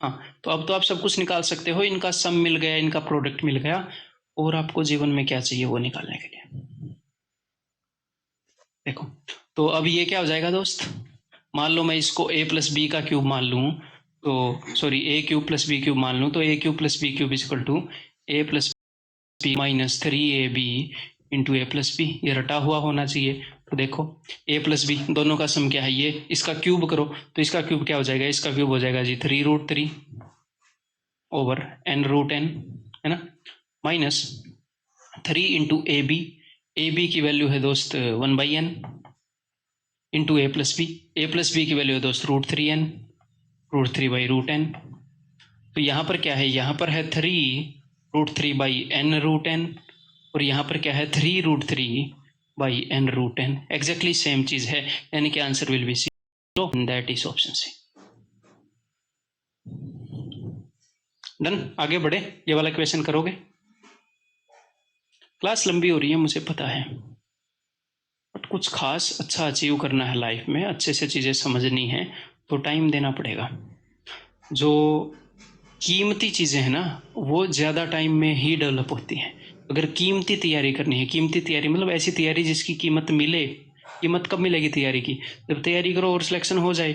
हाँ, तो अब तो आप सब कुछ निकाल सकते हो, इनका सम मिल गया, इनका प्रोडक्ट मिल गया, और आपको जीवन में क्या चाहिए वो निकालने के लिए। देखो, तो अब ये क्या हो जाएगा दोस्त, मान लो मैं इसको a प्लस बी का क्यूब मान लूँ, तो sorry a cube plus B cube मान लूँ, तो a cube plus B cube equal to a plus B minus 3ab into A plus B, ये रटा हुआ होना चाहिए। तो देखो a प्लस बी दोनों का सम क्या है, ये इसका क्यूब करो, तो इसका क्यूब क्या हो जाएगा, इसका क्यूब हो जाएगा जी 3√3 ओवर n√n, है ना, माइनस 3 इंटू ए बी की वैल्यू है दोस्त 1/n into A plus B की वैल्यू है दोस्त √3n, √3/√n। तो यहाँ पर क्या है, यहाँ पर है 3√3/n√n, और यहाँ पर क्या है 3√3/n√n, एग्जैक्टली सेम चीज है, यानी कि answer will be C, that is option C. Done, आगे बढ़े, ये वाला क्वेश्चन करोगे। क्लास लंबी हो रही है मुझे पता है, बट कुछ खास अच्छा अचीव करना है लाइफ में, अच्छे से चीज़ें समझनी है, तो टाइम देना पड़ेगा। जो कीमती चीज़ें हैं ना, वो ज़्यादा टाइम में ही डेवलप होती हैं। अगर कीमती तैयारी करनी है, कीमती तैयारी मतलब ऐसी तैयारी जिसकी कीमत मिले, कीमत कब मिलेगी तैयारी की, जब तैयारी करो और सिलेक्शन हो जाए।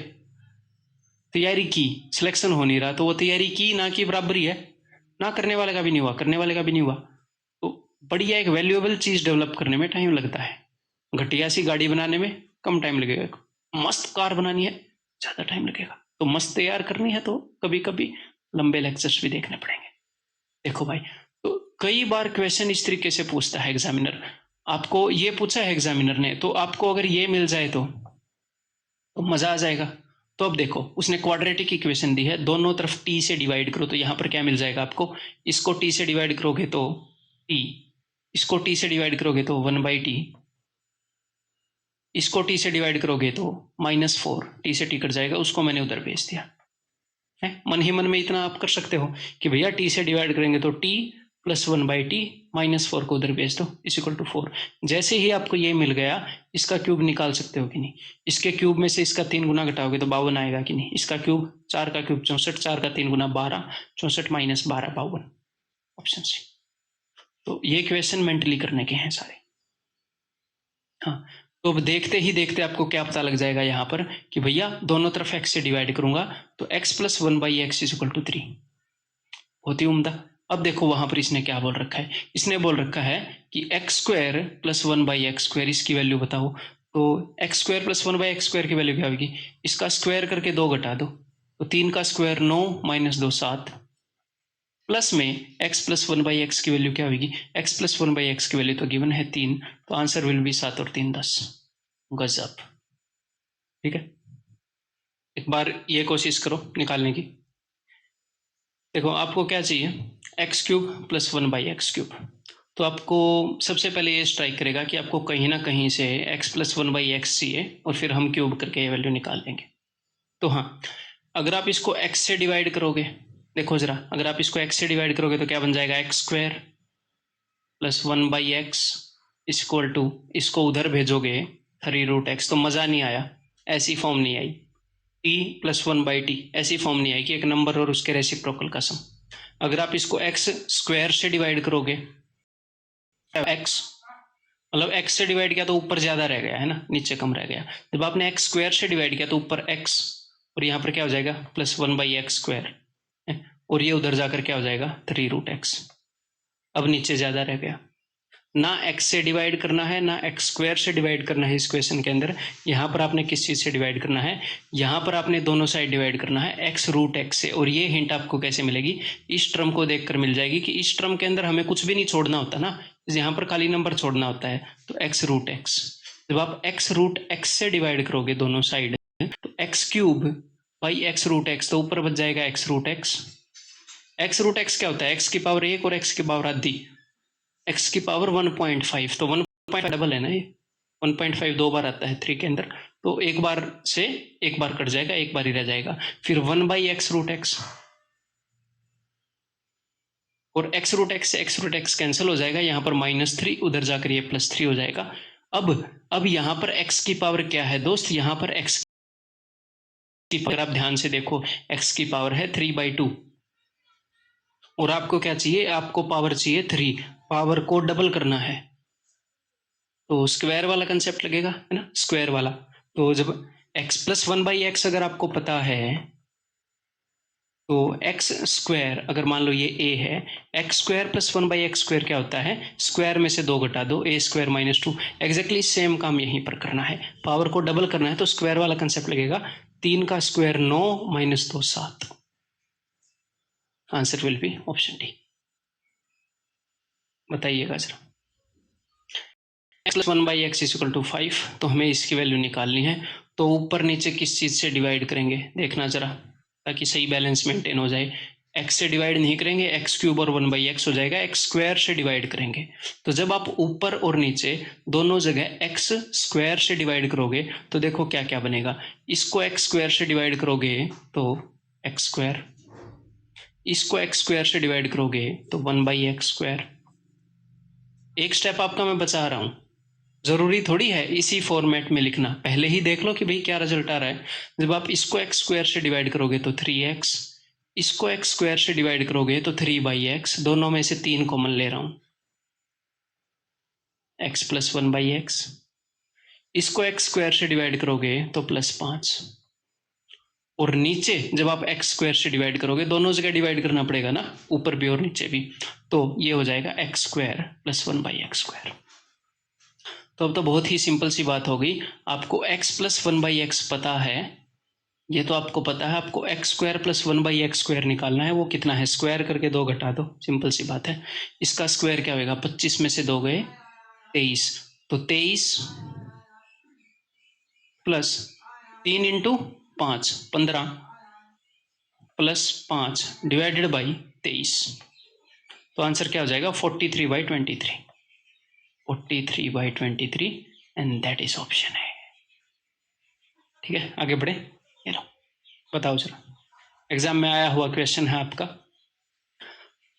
तैयारी की, सिलेक्शन हो नहीं रहा, तो वो तैयारी की ना की बराबरी है, ना करने वाले का भी नहीं हुआ, करने वाले का भी नहीं हुआ। तो बढ़िया एक वैल्यूएबल चीज़ डेवलप करने में टाइम लगता है, घटिया सी गाड़ी बनाने में कम टाइम लगेगा, मस्त कार बनानी है ज़्यादा टाइम लगेगा। तो मस्त तैयार करनी है तो कभी कभी लंबे लेक्चर्स भी देखने पड़ेंगे। देखो भाई, तो कई बार क्वेश्चन इस तरीके से पूछता है एग्जामिनर, आपको ये पूछा है एग्जामिनर ने, तो आपको अगर ये मिल जाए तो मजा आ जाएगा। तो अब देखो, उसने क्वाड्रेटिक इक्वेशन दी है, दोनों तरफ t से डिवाइड करो, तो यहाँ पर क्या मिल जाएगा आपको, इसको t से डिवाइड करोगे तो t, इसको t से डिवाइड करोगे तो 1/t, इसको t से डिवाइड करोगे तो -4, t से t कट जाएगा, उसको मैंने उधर भेज दिया है। मन ही मन में इतना आप कर सकते हो कि भैया t से डिवाइड करेंगे तो t प्लस 1/t, -4 को उधर भेज दो, इज इक्वल टू 4। जैसे ही आपको ये मिल गया, इसका क्यूब निकाल सकते हो कि नहीं, इसके क्यूब में से इसका 3 गुना घटाओगे तो 52 आएगा कि नहीं, इसका क्यूब 4 का क्यूब 64, 4 का 3 गुना 12, 64 - 12 52, ऑप्शन सी। तो ये क्वेश्चन मेंटली करने के हैं सारे। हाँ, तो अब देखते ही देखते आपको क्या पता लग जाएगा यहाँ पर कि भैया दोनों तरफ x से डिवाइड करूंगा तो x plus 1/x is equal to 3, बहुत ही उम्दा। अब देखो वहां पर इसने क्या बोल रखा है, इसने बोल रखा है कि x² प्लस 1/x², इसकी वैल्यू बताओ। तो x² प्लस 1/x² की वैल्यू क्या होगी, इसका स्क्वायर करके 2 घटा दो, तो 3 का स्क्वायर 9 - 2 7, प्लस में x प्लस 1/x की वैल्यू क्या होगी, x प्लस 1/x की वैल्यू तो गिवन है 3, तो आंसर विल बी 7 और 3 10, गजब। ठीक है, एक बार ये कोशिश करो निकालने की। देखो आपको क्या चाहिए, x³ प्लस 1/x³, तो आपको सबसे पहले ये स्ट्राइक करेगा कि आपको कहीं ना कहीं से x प्लस 1/x चाहिए, और फिर हम क्यूब करके ये वैल्यू निकाल लेंगे। तो हाँ, अगर आप इसको x से डिवाइड करोगे, देखो जरा, अगर आप इसको x से डिवाइड करोगे तो क्या बन जाएगा, x² plus 1/x equal to, इसको उधर भेजोगे 3√x, तो मज़ा नहीं आया, ऐसी फॉर्म नहीं आई। t प्लस 1/t ऐसी फॉर्म नहीं आई कि एक नंबर और उसके रेसिप्रोकल का सम। अगर आप इसको x स्क्वायर से डिवाइड करोगे, x मतलब x से डिवाइड किया तो ऊपर ज्यादा रह गया है ना, नीचे कम रह गया। जब आपने x स्क्वायर से डिवाइड किया तो ऊपर x, और यहाँ पर क्या हो जाएगा प्लस 1/x², और ये उधर जाकर क्या हो जाएगा 3√x, अब नीचे ज्यादा रह गया। ना x से डिवाइड करना है ना x² से डिवाइड करना है इस क्वेश्चन के अंदर, यहाँ पर आपने किस चीज से डिवाइड करना है, यहाँ पर आपने दोनों साइड डिवाइड करना है x√x से। और ये हिंट आपको कैसे मिलेगी, इस टर्म को देखकर मिल जाएगी कि इस टर्म के अंदर हमें कुछ भी नहीं छोड़ना होता ना, यहाँ पर खाली नंबर छोड़ना होता है, तो x√x। जब आप x√x से डिवाइड करोगे दोनों साइड, तो x³ बाई x√x, तो ऊपर बच जाएगा x√x। x√x क्या होता है, x की पावर 1 और x की पावर आधी, x की पावर 1.5, तो 1.5 डबल है ना, ये 1.5 दो बार आता है 3 के अंदर, तो एक बार से एक बार कट जाएगा, एक बार ही रह जाएगा, फिर 1/x√x, और x√x से x√x कैंसिल हो जाएगा, यहाँ पर -3, उधर जाकर ये +3 हो जाएगा। अब यहाँ पर x की पावर क्या है दोस्त, यहाँ पर x अगर आप ध्यान से देखो x की पावर है 3/2 और आपको क्या चाहिए, आपको पावर चाहिए 3, पावर को डबल करना है तो स्क्वायर वाला कंसेप्ट लगेगा, है ना, स्क्वायर वाला। तो जब x प्लस 1/x अगर आपको पता है तो एक्स स्क्वायर, अगर मान लो ये a है, x square plus 1/x square क्या होता है, स्क्वायर में से 2 घटा दो, a square minus 2। Exactly same काम यहीं पर करना है, पावर को डबल करना है तो स्क्वायर वाला कंसेप्ट लगेगा। 3 का square 9 minus 2 7। Answer will be option D. बताइएगा जरा। x plus 1/x is equal to 5, तो हमें इसकी वैल्यू निकालनी है। तो ऊपर नीचे किस चीज से डिवाइड करेंगे देखना जरा, ताकि सही बैलेंस मेंटेन हो जाए। x से डिवाइड नहीं करेंगे, एक्स क्यूब और 1/x हो जाएगा, x स्क्वायर से डिवाइड करेंगे। तो जब आप ऊपर और नीचे दोनों जगह x स्क्वायर से डिवाइड करोगे तो देखो क्या क्या बनेगा। इसको x स्क्वायर से डिवाइड करोगे तो x स्क्वायर, इसको x स्क्वायर से डिवाइड करोगे तो 1/x स्क्वायर। एक स्टेप आपका मैं बचा रहा हूं, जरूरी थोड़ी है इसी फॉर्मेट में लिखना, पहले ही देख लो कि भाई क्या रिजल्ट आ रहा है। जब आप इसको x स्क्वायर से डिवाइड करोगे तो 3x, इसको x स्क्वायर से डिवाइड करोगे तो 3/x, दोनों में से 3 कॉमन ले रहा हूं, x प्लस 1/x। इसको x स्क्वायर से डिवाइड करोगे तो +5, और नीचे जब आप x स्क्वायर से डिवाइड करोगे, दोनों जगह डिवाइड करना पड़ेगा ना, ऊपर भी और नीचे भी, तो ये हो जाएगा x square plus 1/x square. तो अब तो बहुत ही सिंपल सी बात हो गई, आपको x प्लस 1/x पता है, ये तो आपको पता है, आपको x square plus 1/x square निकालना है। वो कितना है, स्क्वायर करके 2 घटा दो, सिंपल सी बात है। इसका स्क्वायर क्या होगा, 25 में से 2 गए 23, तो 23 plus 3 into 5 15 plus 5 divided by 23, तो आंसर क्या हो जाएगा 43/23, 43/23, एंड दैट इज ऑप्शन है। ठीक है, आगे बढ़े। ये लो बताओ जरा, एग्जाम में आया हुआ क्वेश्चन है आपका।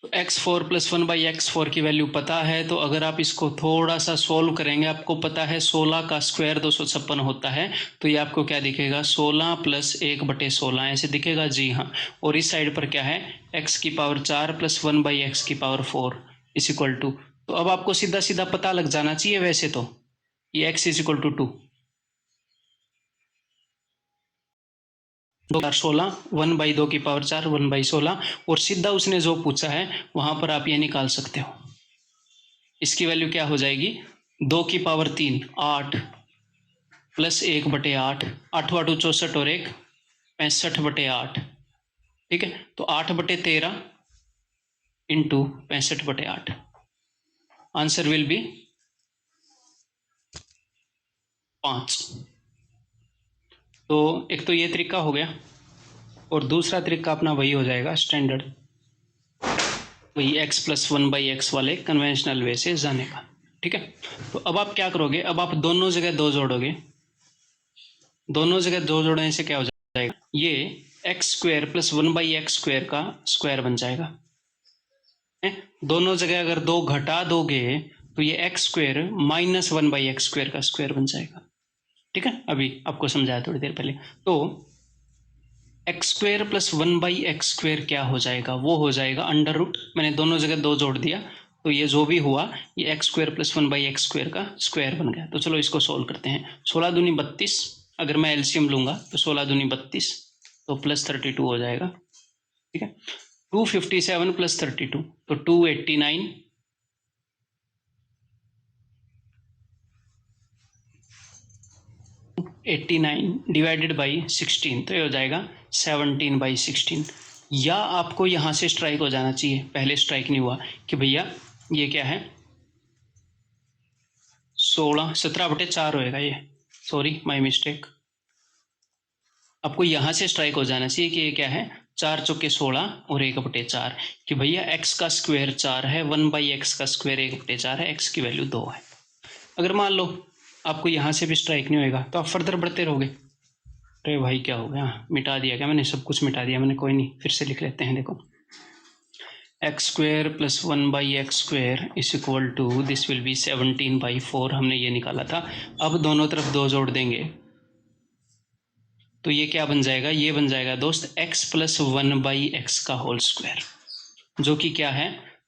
तो x4 प्लस 1/x4 की वैल्यू पता है, तो अगर आप इसको थोड़ा सा सोल्व करेंगे, आपको पता है 16 का स्क्वायर 256 होता है, तो ये आपको क्या दिखेगा, 16 प्लस 1/16 ऐसे दिखेगा, जी हाँ। और इस साइड पर क्या है, x की पावर 4 प्लस 1/x की पावर 4 इज इक्वल टू, तो अब आपको सीधा सीधा पता लग जाना चाहिए वैसे तो, ये x इज इक्वल टू 2, 16 1/2 की पावर 4 1/16, और सीधा उसने जो पूछा है वहां पर आप ये निकाल सकते हो। इसकी वैल्यू क्या हो जाएगी, 2 की पावर 3 8 प्लस 1/8, 8 8 64 और 1 65/8, ठीक है। तो 8/13 इंटू 65/8, आंसर विल बी 5। तो एक तो ये तरीका हो गया, और दूसरा तरीका अपना वही हो जाएगा स्टैंडर्ड, वही x प्लस 1/x वाले कन्वेंशनल वे से जाने का, ठीक है। तो अब आप क्या करोगे, अब आप दोनों जगह 2 जोड़ोगे, दोनों जगह 2 जोड़ने से क्या हो जाएगा, ये x square plus 1/x square का स्क्वायर बन जाएगा। दोनों जगह अगर 2 घटा दोगे तो ये x square minus 1/x square का स्क्वायर बन जाएगा, ठीक है। अभी आपको समझाया थोड़ी देर पहले। तो x square plus 1/x square क्या हो जाएगा, वो हो जाएगा अंडर रूट, मैंने दोनों जगह 2 जोड़ दिया, तो ये जो भी हुआ ये x square plus 1/x square का स्क्वायर बन गया। तो चलो इसको सोल्व करते हैं। 16 दूनी 32, अगर मैं एलसीएम लूंगा तो 16 दूनी 32, तो प्लस 32 हो जाएगा, ठीक है। 257 प्लस 32 तो 289, 89 डिवाइडेड बाई 16, तो ये हो जाएगा 17/16। या आपको यहाँ से स्ट्राइक हो जाना चाहिए, पहले स्ट्राइक नहीं हुआ कि भैया ये क्या है 16 17/4 होएगा ये, सॉरी माय मिस्टेक। आपको यहाँ से स्ट्राइक हो जाना चाहिए कि ये क्या है 4 चौके 16 और 1/4, कि भैया x का स्क्वायर 4 है, 1/x का स्क्वायर 1/4 है, x की वैल्यू 2 है। अगर मान लो आपको यहाँ से भी स्ट्राइक नहीं होएगा तो आप फर्दर बढ़ते रहोगे। अरे भाई क्या हो गया, मिटा दिया क्या मैंने, सब कुछ मिटा दिया मैंने, कोई नहीं फिर से लिख लेते हैं। देखो X square plus 1/x square is equal to, this will be 17/4, हमने ये निकाला था। अब दोनों तरफ 2 जोड़ देंगे तो ये क्या बन जाएगा, ये बन जाएगा दोस्त x प्लस 1/x का होल स्क्वायर, जो कि क्या है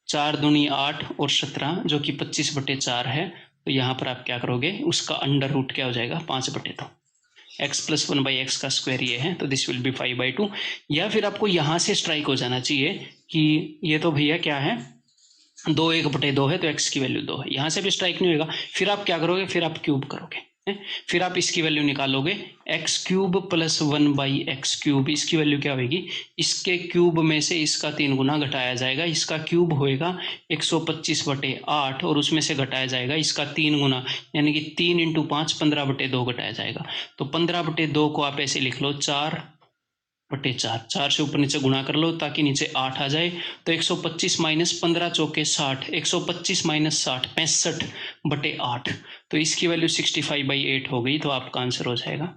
4 दूनी 8 और 17, जो कि 25/4 है। तो यहाँ पर आप क्या करोगे, उसका अंडर रूट क्या हो जाएगा 5/2। x प्लस 1/x का स्क्वायर ये है, तो दिस विल बी 5/2। या फिर आपको यहाँ से स्ट्राइक हो जाना चाहिए कि ये तो भैया क्या है 2 1/2 है, तो x की वैल्यू 2 है। यहाँ से भी स्ट्राइक नहीं होगा, फिर आप क्या करोगे, फिर आप क्यूब करोगे, फिर आप इसकी वैल्यू निकालोगे x³ प्लस 1/x³। इसकी वैल्यू क्या होगी, इसके क्यूब में से इसका 3 गुना घटाया जाएगा, इसका क्यूब होएगा 125/8 और उसमें से घटाया जाएगा इसका 3 गुना, यानी कि 3 × 5 15/2 घटाया जाएगा। तो 15/2 को आप ऐसे लिख लो 4/4, 4 से ऊपर नीचे गुणा कर लो ताकि नीचे 8 आ जाए। तो 125 माइनस 15 चौके 60, 125 माइनस 60 65/8। तो इसकी वैल्यू 65/8 हो गई। तो आपका आंसर हो जाएगा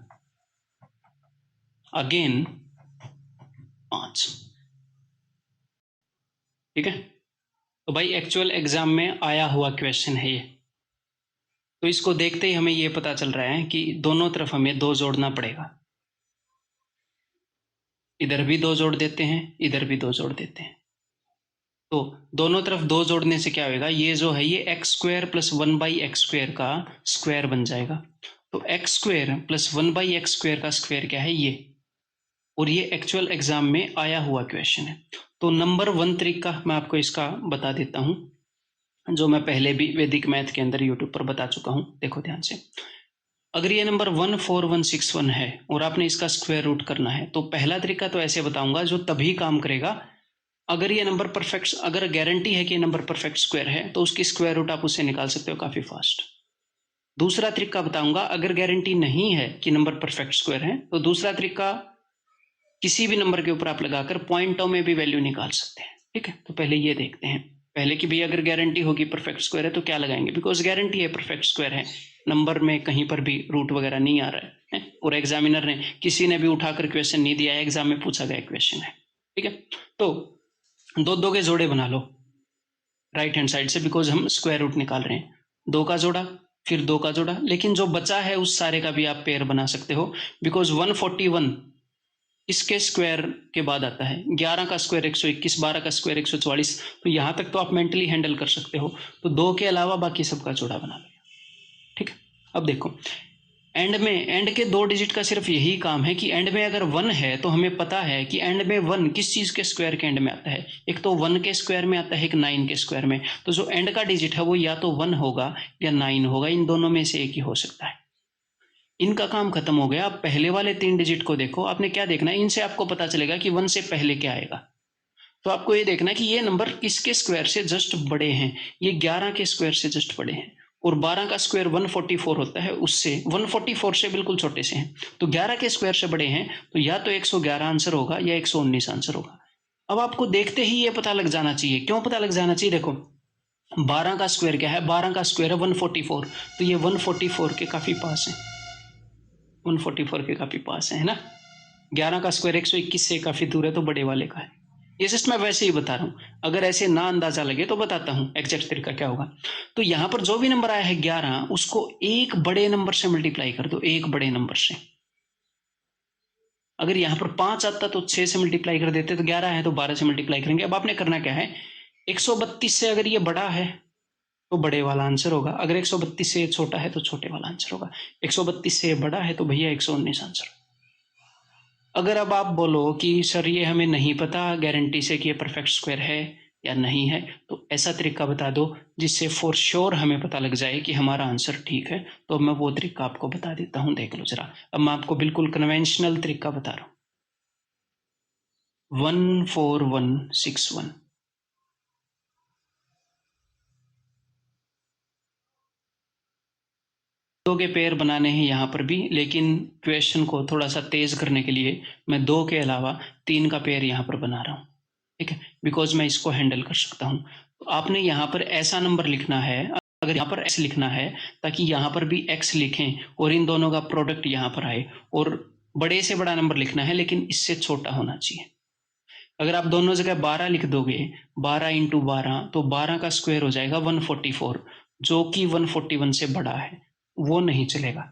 अगेन 5। ठीक है, तो भाई एक्चुअल एग्जाम में आया हुआ क्वेश्चन है ये। तो इसको देखते ही हमें ये पता चल रहा है कि दोनों तरफ हमें 2 जोड़ना पड़ेगा। इधर भी 2 जोड़ देते हैं, इधर भी 2 जोड़ देते हैं। तो दोनों तरफ 2 जोड़ने से क्या होगा, ये जो है ये x² प्लस 1/x² का स्क्वायर बन जाएगा। तो x² प्लस 1/x² का स्क्वायर क्या है, ये, और ये एक्चुअल एग्जाम में आया हुआ क्वेश्चन है। तो नंबर 1 तरीका मैं आपको इसका बता देता हूं, जो मैं पहले भी वैदिक मैथ के अंदर यूट्यूब पर बता चुका हूं। देखो ध्यान से, अगर ये नंबर 14161 है और आपने इसका स्क्वायर रूट करना है, तो पहला तरीका तो ऐसे बताऊंगा जो तभी काम करेगा अगर ये नंबर परफेक्ट, अगर गारंटी है कि ये नंबर परफेक्ट स्क्वायर है तो उसकी स्क्वायर रूट आप उससे निकाल सकते हो काफी फास्ट। दूसरा तरीका बताऊंगा, अगर गारंटी नहीं है कि नंबर परफेक्ट स्क्वायर है, तो दूसरा तरीका किसी भी नंबर के ऊपर आप लगाकर पॉइंटों में भी वैल्यू निकाल सकते हैं। ठीक है, तो पहले ये देखते हैं, पहले कि भैया अगर गारंटी होगी परफेक्ट स्क्वायर है तो क्या लगाएंगे, बिकॉज गारंटी है परफेक्ट स्क्वायर है, नंबर में कहीं पर भी रूट वगैरह नहीं आ रहा है, और एग्जामिनर ने किसी ने भी उठाकर क्वेश्चन नहीं दिया है, एग्जाम में पूछा गया क्वेश्चन है। ठीक है, तो 2 के जोड़े बना लो राइट हैंड साइड से, बिकॉज हम स्क्वायर रूट निकाल रहे हैं। 2 का जोड़ा, फिर 2 का जोड़ा, लेकिन जो बचा है उस सारे का भी आप पेयर बना सकते हो, बिकॉज 141 इसके स्क्वायर के बाद आता है, 11 का स्क्वायर 121, 12 का स्क्वायर 144। तो यहां तक तो आप मेंटली हैंडल कर सकते हो। तो 2 के अलावा बाकी सबका जोड़ा बना लो। ठीक है, अब देखो एंड में, एंड के 2 डिजिट का सिर्फ यही काम है कि एंड में अगर 1 है तो हमें पता है कि एंड में 1 किस चीज के स्क्वायर के एंड में आता है, एक तो 1 के स्क्वायर में आता है, एक 9 के स्क्वायर में। तो जो एंड का डिजिट है वो या तो 1 होगा या 9 होगा, इन दोनों में से एक ही हो सकता है। इनका काम खत्म हो गया। आप पहले वाले 3 डिजिट को देखो, आपने क्या देखना है, इनसे आपको पता चलेगा कि 1 से पहले क्या आएगा। तो आपको ये देखना है कि ये नंबर किसके स्क्वायर से जस्ट बड़े हैं, ये 11 के स्क्वायर से जस्ट बड़े हैं, और 12 का स्क्वायर 144 होता है, उससे 144 से बिल्कुल छोटे से हैं। तो 11 के स्क्वायर से बड़े हैं, तो या तो 111 आंसर होगा या 119 आंसर होगा। अब आपको देखते ही ये पता लग जाना चाहिए। क्यों पता लग जाना चाहिए, देखो 12 का स्क्वायर क्या है, 12 का स्क्वायर है 144, तो ये 144 के काफी पास है, 144 के काफी पास है ना। 11 का स्क्वायर 121 से काफी दूर है, तो बड़े वाले का है। ये जस्ट मैं वैसे ही बता रहा हूं, अगर ऐसे ना अंदाजा लगे तो बताता हूं एग्जैक्ट तरीका क्या होगा। तो यहां पर जो भी नंबर आया है 11, उसको एक बड़े नंबर से मल्टीप्लाई कर दो, एक बड़े नंबर से। अगर यहां पर 5 आता तो 6 से मल्टीप्लाई कर देते, तो 11 है तो 12 से मल्टीप्लाई करेंगे। अब आपने करना क्या है, 132 से अगर ये बड़ा है तो बड़े वाला आंसर होगा, अगर 132 से छोटा है तो छोटे वाला आंसर होगा। 132 से बड़ा है तो भैया 119 आंसर। अगर अब आप बोलो कि सर ये हमें नहीं पता गारंटी से कि ये परफेक्ट स्क्वायर है या नहीं है, तो ऐसा तरीका बता दो जिससे फॉर श्योर हमें पता लग जाए कि हमारा आंसर ठीक है। तो मैं वो तरीका आपको बता देता हूं, देख लो जरा। अब मैं आपको बिल्कुल कन्वेंशनल तरीका बता रहा हूं, 14161। दो के पेयर बनाने हैं यहाँ पर भी, लेकिन क्वेश्चन को थोड़ा सा तेज करने के लिए मैं 2 के अलावा 3 का पेयर यहाँ पर बना रहा हूँ। ठीक है, बिकॉज मैं इसको हैंडल कर सकता हूँ। तो आपने यहाँ पर ऐसा नंबर लिखना है, अगर यहाँ पर x लिखना है ताकि यहाँ पर भी x लिखें और इन दोनों का प्रोडक्ट यहाँ पर आए, और बड़े से बड़ा नंबर लिखना है लेकिन इससे छोटा होना चाहिए। अगर आप दोनों जगह 12 लिख दोगे, 12 × 12, तो 12 का स्क्वायर हो जाएगा 144, जो कि 141 से बड़ा है, वो नहीं चलेगा।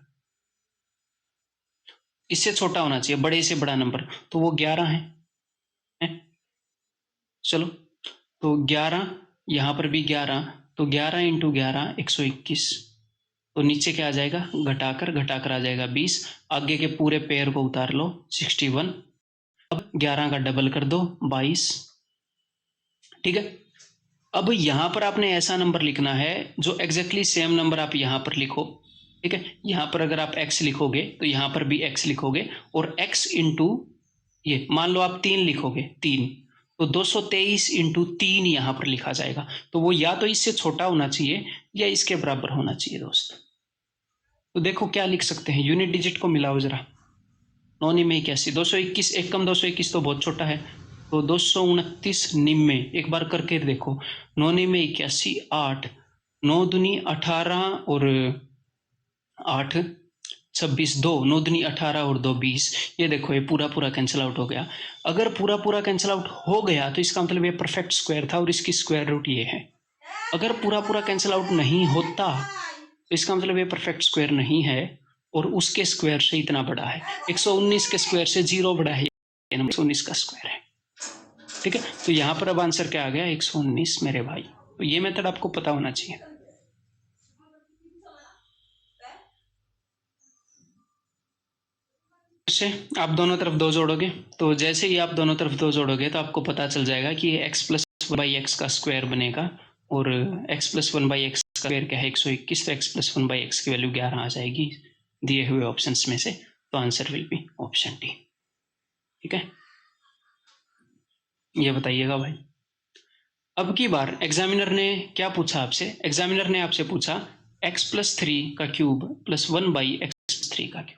इससे छोटा होना चाहिए, बड़े से बड़ा नंबर, तो वो 11 है? चलो तो 11, यहाँ पर भी 11, तो 11 इंटू 11 121, तो नीचे क्या आ जाएगा, घटाकर घटाकर आ जाएगा 20, आगे के पूरे पेयर को उतार लो 61, अब 11 का डबल कर दो 22, ठीक है। अब यहां पर आपने ऐसा नंबर लिखना है जो एग्जैक्टली सेम नंबर आप यहां पर लिखो, ठीक है। यहां पर अगर आप x लिखोगे तो यहां पर भी x लिखोगे, और x इंटू ये मान लो आप 3 लिखोगे, 3, तो 223 इंटू 3 यहां पर लिखा जाएगा, तो वो या तो इससे छोटा होना चाहिए या इसके बराबर होना चाहिए दोस्त। तो देखो क्या लिख सकते हैं, यूनिट डिजिट को मिलाओ जरा, 9 में 81, 221, एक कम 221 तो बहुत छोटा है, तो 229 निन्यानवे, एक बार करके देखो, 9 में 81, 8, 9 दूनी 18 और 8 26, 2, 9 दूनी 18 और 2 20, ये देखो ये पूरा पूरा कैंसिल आउट हो गया। अगर पूरा पूरा कैंसिल आउट हो गया तो इसका मतलब ये परफेक्ट स्क्वायर था और इसकी स्क्वायर रूट ये है। अगर पूरा पूरा कैंसिल आउट नहीं होता तो इसका मतलब ये परफेक्ट स्क्वायर नहीं है और उसके स्क्वायर से इतना बड़ा है, 119 के स्क्वायर से 0 बड़ा है, 119 का स्क्वायर है, ठीक है। तो यहाँ पर अब आंसर क्या आ गया, 119 मेरे भाई। तो ये मेथड आपको पता होना चाहिए। से आप दोनों तरफ 2 जोड़ोगे, तो जैसे ही आप दोनों तरफ 2 जोड़ोगे तो आपको पता चल जाएगा कि ये x प्लस 1/x का स्क्वायर बनेगा, और x प्लस 1/x का स्क्वायर क्या है 121, तो x प्लस 1/x की वैल्यू 11 आ जाएगी दिए हुए ऑप्शंस में से, तो answer will be option D, ठीक है। ये बताइएगा भाई। अब की बार एग्जामिनर ने क्या पूछा आपसे, एग्जामिनर ने आपसे पूछा x प्लस 3 का क्यूब प्लस 1/x3 का क्यूब,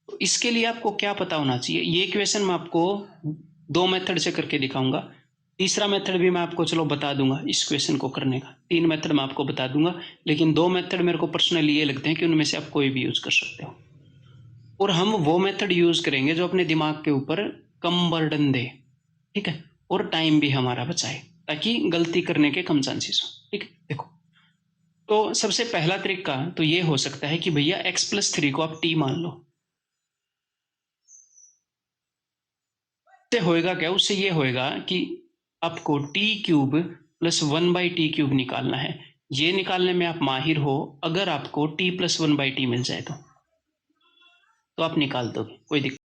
तो इसके लिए आपको क्या पता होना चाहिए। ये क्वेश्चन मैं आपको 2 मेथड से करके दिखाऊंगा, तीसरा मेथड भी मैं आपको चलो बता दूंगा इस क्वेश्चन को करने का, 3 मेथड मैं आपको बता दूंगा, लेकिन 2 मेथड मेरे को पर्सनली ये लगते हैं कि उनमें से आप कोई भी यूज कर सकते हो, और हम वो मेथड यूज करेंगे जो अपने दिमाग के ऊपर कम बर्डन दे, ठीक है, और टाइम भी हमारा बचाए, ताकि गलती करने के कम चांसेस हो, ठीक है। देखो तो सबसे पहला तरीका तो ये हो सकता है कि भैया x प्लस 3 को आप t मान लो, उससे होएगा क्या, उससे ये होएगा कि आपको t क्यूब प्लस 1/t³ निकालना है। ये निकालने में आप माहिर हो, अगर आपको t प्लस 1/t मिल जाए तो आप निकाल दोगे, कोई दिक्कत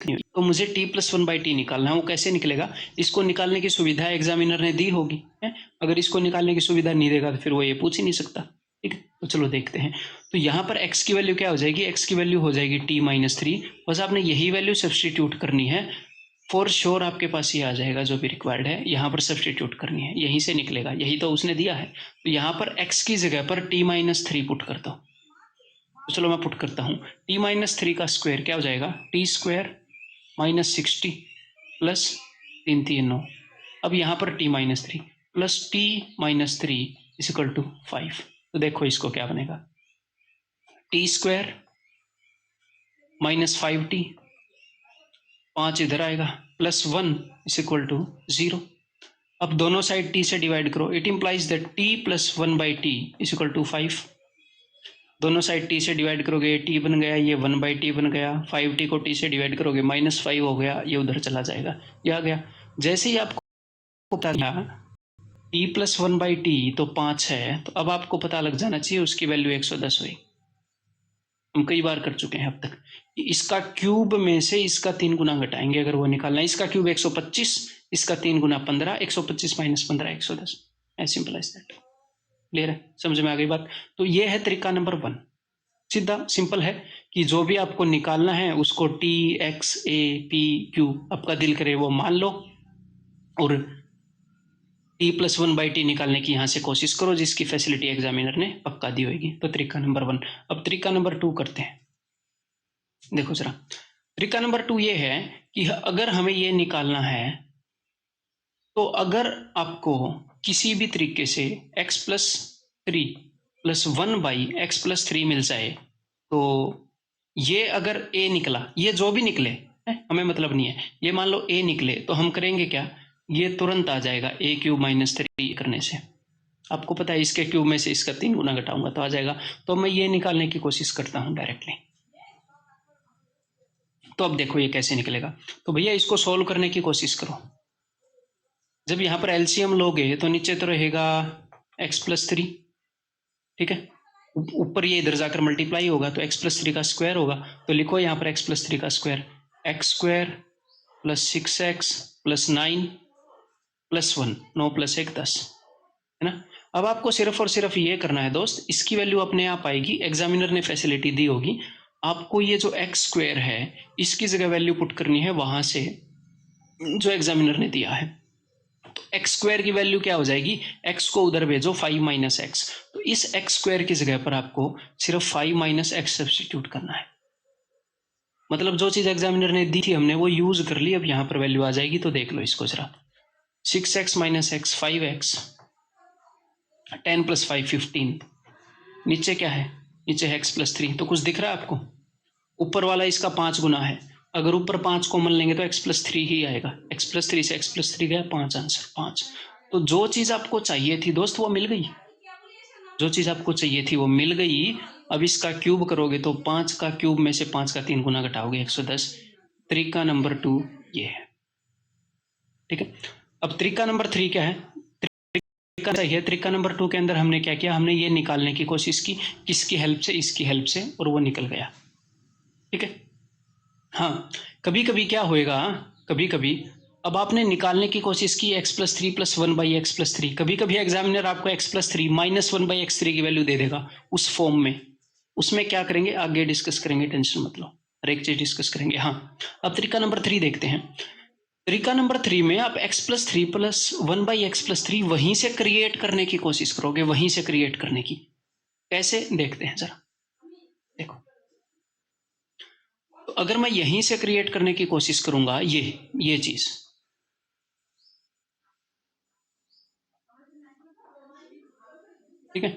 नहीं। तो मुझे t प्लस 1/t निकालना है, वो कैसे निकलेगा, इसको निकालने की सुविधा एग्जामिनर ने दी होगी है? अगर इसको निकालने की सुविधा नहीं देगा तो फिर वो ये पूछ ही नहीं सकता, ठीक है। तो चलो देखते हैं, तो यहाँ पर x की वैल्यू क्या हो जाएगी, x की वैल्यू हो जाएगी t माइनस 3, बस आपने यही वैल्यू सब्सटीट्यूट करनी है, फॉर श्योर आपके पास ये आ जाएगा जो भी रिक्वायर्ड है, यहाँ पर सब्सटीट्यूट करनी है, यहीं से निकलेगा, यही तो उसने दिया है। तो यहाँ पर x की जगह पर t माइनस 3 पुट कर दो, तो चलो मैं पुट करता हूँ, t माइनस 3 का स्क्वायर क्या हो जाएगा, t स्क्वायर माइनस 60 प्लस 3 3 9, अब यहाँ पर t minus 3 plus t minus 3 equal to 5, तो देखो इसको क्या बनेगा, t स्क्वायर माइनस 5t, 5 इधर आएगा, प्लस 1 इज इक्वल टू 0। अब दोनों साइड t से डिवाइड करो, it implies that t plus 1/t is equal to 5, दोनों साइड t से डिवाइड करोगे t बन गया, ये 1/t बन गया, 5t को t से डिवाइड करोगे -5 हो गया, ये उधर चला जाएगा, ये आ गया। जैसे ही आपको पता लगा t प्लस 1/t तो 5 है, तो अब आपको पता लग जाना चाहिए उसकी वैल्यू 110 हुई। हम कई बार कर चुके हैं अब तक, इसका क्यूब में से इसका 3 गुना घटाएंगे अगर वो निकालना है, इसका क्यूब 125, इसका 3 गुना 15, 125 minus 15 110, as simple as that. Clear है, समझ में आ गई बात। तो ये है तरीका नंबर 1, सीधा सिंपल है कि जो भी आपको निकालना है उसको t x a p q आपका दिल करे वो मान लो, और t प्लस 1/t निकालने की यहाँ से कोशिश करो, जिसकी फैसिलिटी एग्जामिनर ने पक्का दी होगी। तो तरीका नंबर 1। अब तरीका नंबर 2 करते हैं, देखो जरा, तरीका नंबर 2 ये है कि अगर हमें ये निकालना है, तो अगर आपको किसी भी तरीके से x प्लस 3 प्लस 1/x+3 मिल जाए, तो ये अगर a निकला, ये जो भी निकले हमें मतलब नहीं है, ये मान लो a निकले, तो हम करेंगे क्या, ये तुरंत आ जाएगा a³ माइनस 3 करने से, आपको पता है इसके क्यूब में से इसका 3 गुना घटाऊंगा तो आ जाएगा। तो मैं ये निकालने की कोशिश करता हूं डायरेक्टली, तो अब देखो ये कैसे निकलेगा। तो भैया इसको सोल्व करने की कोशिश करो। जब यहाँ पर एलसीएम लोगे तो नीचे तो रहेगा x+3, ठीक है, ऊपर ये इधर जाकर मल्टीप्लाई होगा तो x+3 का स्क्वायर होगा। तो लिखो यहाँ पर x+3 का स्क्वायर, x² + 6x + 9 + 1, 9 + 1 10, है ना। अब आपको सिर्फ और सिर्फ ये करना है दोस्त, इसकी वैल्यू अपने आप आएगी, एग्जामिनर ने फैसिलिटी दी होगी। आपको ये जो x² है इसकी जगह वैल्यू पुट करनी है वहां से जो एग्जामिनर ने दिया है। तो x² की वैल्यू क्या हो जाएगी, x को उधर भेजो 5 - x, तो इस x² की जगह पर आपको सिर्फ 5 - x सब्स्टिट्यूट करना है। मतलब जो चीज एग्जामिनर ने दी थी हमने वो यूज कर ली, अब यहां पर वैल्यू आ जाएगी। तो देख लो इसको जरा, 6x - x 5x, 10 + 5 15, नीचे क्या है, नीचे है x+3। तो कुछ दिख रहा है आपको, ऊपर वाला इसका 5 गुना है, अगर ऊपर 5 कॉमन लेंगे तो x+3 ही आएगा, x+3 से x+3 गया 5, आंसर 5। तो जो चीज आपको चाहिए थी दोस्त वो मिल गई, जो चीज आपको चाहिए थी वो मिल गई। अब इसका क्यूब करोगे तो 5 का क्यूब में से 5 का 3 गुना घटाओगे 110। तरीका नंबर 2 ये है, ठीक है। अब तरीका नंबर 3 क्या है, तरीका नंबर 2 के अंदर हमने क्या किया, हमने ये निकालने की कोशिश की, किसकी हेल्प से, इसकी हेल्प से, और वो निकल गया, ठीक है। हाँ, कभी कभी क्या होएगा, कभी कभी अब आपने निकालने की कोशिश की x+3 + 1/x+3, कभी कभी एग्जामिनर आपको x+3 - 1/x3 की वैल्यू दे देगा उस फॉर्म में। उसमें क्या करेंगे आगे डिस्कस करेंगे, टेंशन मत लो, हर एक चीज डिस्कस करेंगे। हाँ, अब तरीका नंबर 3 देखते हैं। तरीका नंबर 3 में आप x+3 + 1/x+3 वहीं से क्रिएट करने की कोशिश करोगे, वहीं से क्रिएट करने की। कैसे देखते हैं जरा, देखो। तो अगर मैं यहीं से क्रिएट करने की कोशिश करूंगा, ये चीज, ठीक है,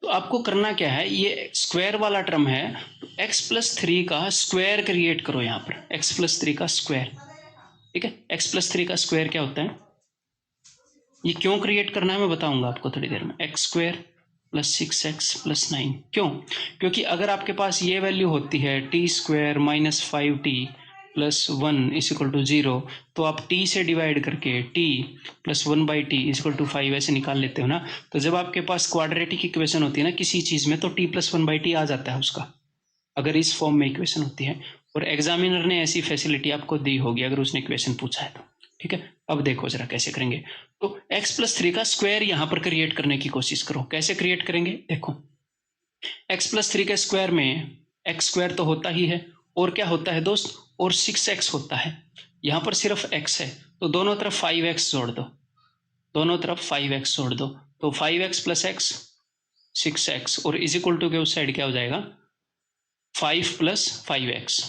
तो आपको करना क्या है, ये स्क्वायर वाला टर्म है, तो x+3 का स्क्वायर क्रिएट करो यहां पर, x+3 का स्क्वायर, ठीक है। x+3 का स्क्वायर क्या होता है, ये क्यों क्रिएट करना है मैं बताऊंगा आपको थोड़ी देर में। x² + 6x + 9, क्यों, क्योंकि अगर आपके पास ये वैल्यू होती है t² - 5t + 1 = 0, तो आप t से डिवाइड करके t + 1/t = 5 ऐसे निकाल लेते हो ना। तो जब आपके पास क्वाड्रेटिक इक्वेशन होती है ना किसी चीज में, तो t + 1/t आ जाता है उसका, अगर इस फॉर्म में इक्वेशन होती है। और एग्जामिनर ने ऐसी फैसिलिटी आपको दी होगी अगर उसने इक्वेशन पूछा है तो, ठीक है। अब देखो जरा कैसे करेंगे। तो x+3 का स्क्वायर यहां पर क्रिएट करने की कोशिश करो। कैसे क्रिएट करेंगे, देखो, x+3 के स्क्वायर में x² तो होता ही है, और क्या होता है दोस्त, और 6x होता है। यहां पर सिर्फ x है, तो दोनों तरफ 5x जोड़ दो, दोनों तरफ 5x जोड़ दो, तो 5x + x 6x, और इज इक्वल टू के उस साइड क्या हो जाएगा 5 + 5x,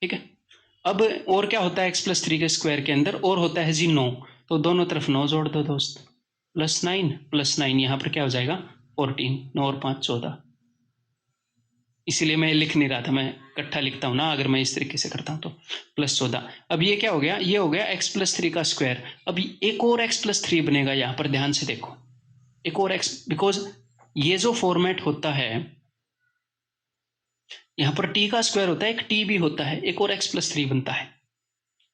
ठीक है। अब और क्या होता है x+3 के स्क्वायर के अंदर, और होता है जी 9, तो दोनों तरफ 9 जोड़ दो दोस्त, +9 + 9, यहां पर क्या हो जाएगा 14, 9 और 5 14। इसीलिए मैं लिख नहीं रहा था, मैं इकट्ठा लिखता हूं ना अगर मैं इस तरीके से करता हूं तो, +14। अब ये क्या हो गया, ये हो गया x+3 का स्क्वायर। अब एक और x+3 बनेगा यहां पर, ध्यान से देखो, एक और x, बिकॉज ये जो फॉर्मेट होता है यहां पर t का स्क्वायर होता है, एक t भी होता है, एक और x+3 बनता है,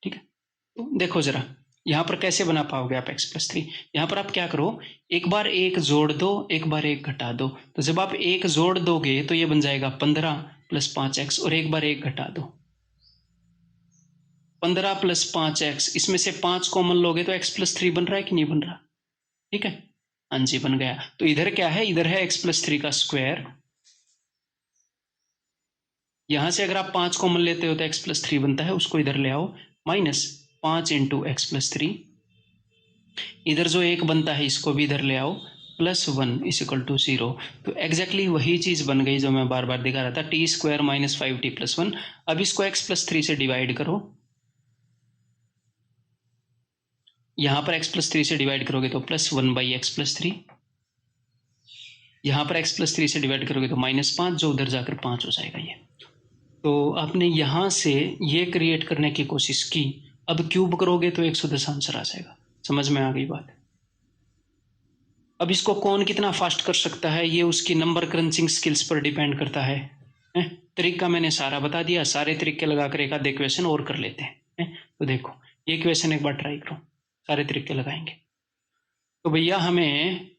ठीक है। तो देखो जरा यहां पर कैसे बना पाओगे आप x+3, यहां पर आप क्या करो, एक बार एक जोड़ दो, एक बार एक घटा दो। तो जब आप एक जोड़ दोगे तो ये बन जाएगा 15 + 5x, और एक बार एक घटा दो 15 + 5x, इसमें से 5 कॉमन लोगे तो x+3 बन रहा है कि नहीं बन रहा, ठीक है, हाँ जी बन गया। तो इधर क्या है, इधर है x+3 का स्क्वायर, यहां से अगर आप 5 कॉमन लेते हो तो x+3 बनता है, उसको इधर ले आओ, -5 × x+3, इधर जो एक बनता है इसको भी इधर ले आओ, +1 = 0। तो एग्जैक्टली वही चीज बन गई जो मैं बार बार दिखा रहा था, t² - 5t + 1। अब इसको x+3 से डिवाइड करो, यहां पर x+3 से डिवाइड करोगे तो +1/x+3, यहां पर x+3 से डिवाइड करोगे तो -5, जो उधर जाकर 5 हो जाएगा ये। तो आपने यहां से ये क्रिएट करने की कोशिश की, अब क्यूब करोगे तो 110 आंसर आ जाएगा। समझ में आ गई बात। अब इसको कौन कितना फास्ट कर सकता है ये उसकी नंबर क्रंचिंग स्किल्स पर डिपेंड करता है। तरीका मैंने सारा बता दिया, सारे तरीके लगाकर एक आधे क्वेश्चन और कर लेते हैं। तो देखो ये क्वेश्चन एक बार ट्राई करो, सारे तरीके लगाएंगे। तो भैया हमें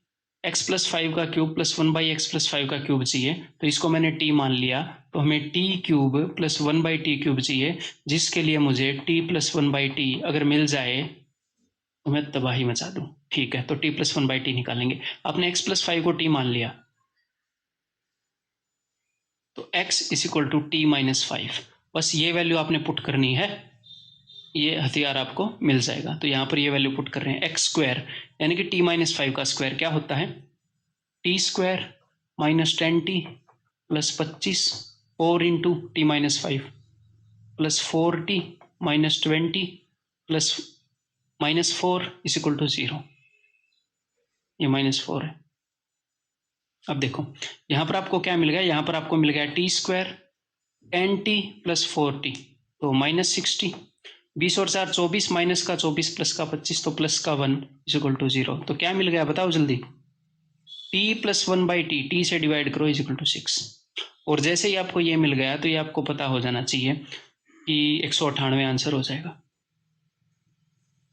x प्लस 5 का क्यूब प्लस 1/x+5 का क्यूब चाहिए, तो इसको मैंने t मान लिया, तो हमें t cube plus 1/t cube चाहिए, जिसके लिए मुझे t प्लस 1/t अगर मिल जाए तो मैं तबाही मचा दूं। ठीक है, तो t प्लस 1/t निकालेंगे। आपने x प्लस 5 को t मान लिया, तो x is equal to t minus 5। बस ये वैल्यू आपने पुट करनी है, ये हथियार आपको मिल जाएगा। तो यहाँ पर ये वैल्यू पुट कर रहे हैं, एक्स स्क्वायर यानी कि t माइनस 5 का स्क्वायर क्या होता है, T square minus 10t plus 25 4 into T minus 5 plus 4t minus 20 plus minus 4 is equal to 0। ये -4 है। अब देखो यहाँ पर आपको क्या मिल गया, यहाँ पर आपको मिल गया T square 10t plus 4t, तो -60, 20 और 4 24, माइनस का 24 प्लस का 25, तो प्लस का 1 इज इक्वल टू 0। तो क्या मिल गया बताओ जल्दी, t प्लस 1/t, t से डिवाइड करो इज इक्वल टू 6। और जैसे ही आपको ये मिल गया तो ये आपको पता हो जाना चाहिए कि 198 आंसर हो जाएगा।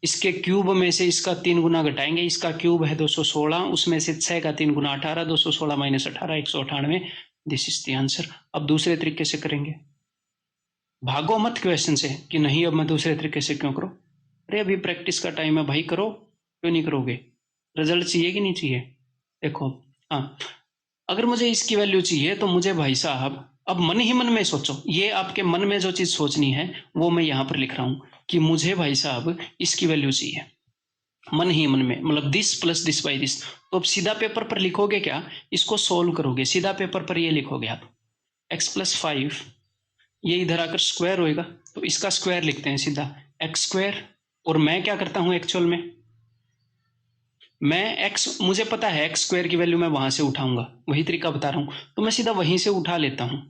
इसके क्यूब में से इसका 3 गुना घटाएंगे, इसका क्यूब है 216, उसमें से 6 का 3 गुना 18, 216 minus 18 198, this is the answer. अब दूसरे तरीके से करेंगे, भागो मत क्वेश्चन से कि नहीं अब मैं दूसरे तरीके से क्यों करूं। अरे अभी प्रैक्टिस का टाइम है भाई, करो, क्यों नहीं करोगे, रिजल्ट चाहिए कि नहीं चाहिए। देखो हाँ, अगर मुझे इसकी वैल्यू चाहिए तो मुझे भाई साहब अब मन ही मन में सोचो, ये आपके मन में जो चीज सोचनी है वो मैं यहां पर लिख रहा हूं कि मुझे भाई साहब इसकी वैल्यू चाहिए, मन ही मन में, मतलब this plus this by this. तो अब सीधा पेपर पर लिखोगे क्या, इसको सोल्व करोगे, सीधा पेपर पर ये लिखोगे आप x प्लस 5, ये इधर आकर स्क्वायर होएगा, तो इसका स्क्वायर लिखते हैं सीधा एक्स स्क्वायर। और मैं क्या करता हूं एक्चुअल में, मैं x, मुझे पता है एक्स स्क्वायर की वैल्यू मैं वहां से उठाऊंगा, वही तरीका बता रहा हूं, तो मैं सीधा वहीं से उठा लेता हूं,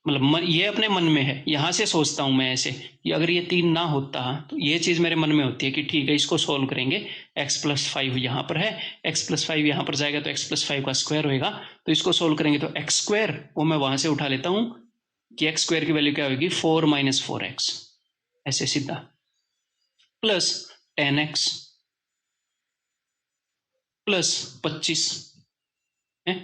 मतलब ये अपने मन में है, यहां से सोचता हूं मैं ऐसे कि अगर ये 3 ना होता तो ये चीज मेरे मन में होती है कि ठीक है इसको सोल्व करेंगे, x प्लस 5 यहाँ पर है, x प्लस 5 यहाँ पर जाएगा तो x प्लस 5 का स्क्वायर होएगा, तो इसको सोल्व करेंगे तो x स्क्वायर वो मैं वहां से उठा लेता हूं कि x स्क्वायर की वैल्यू क्या होगी 4 माइनस 4x, ऐसे सीधा प्लस 10x प्लस 25 है,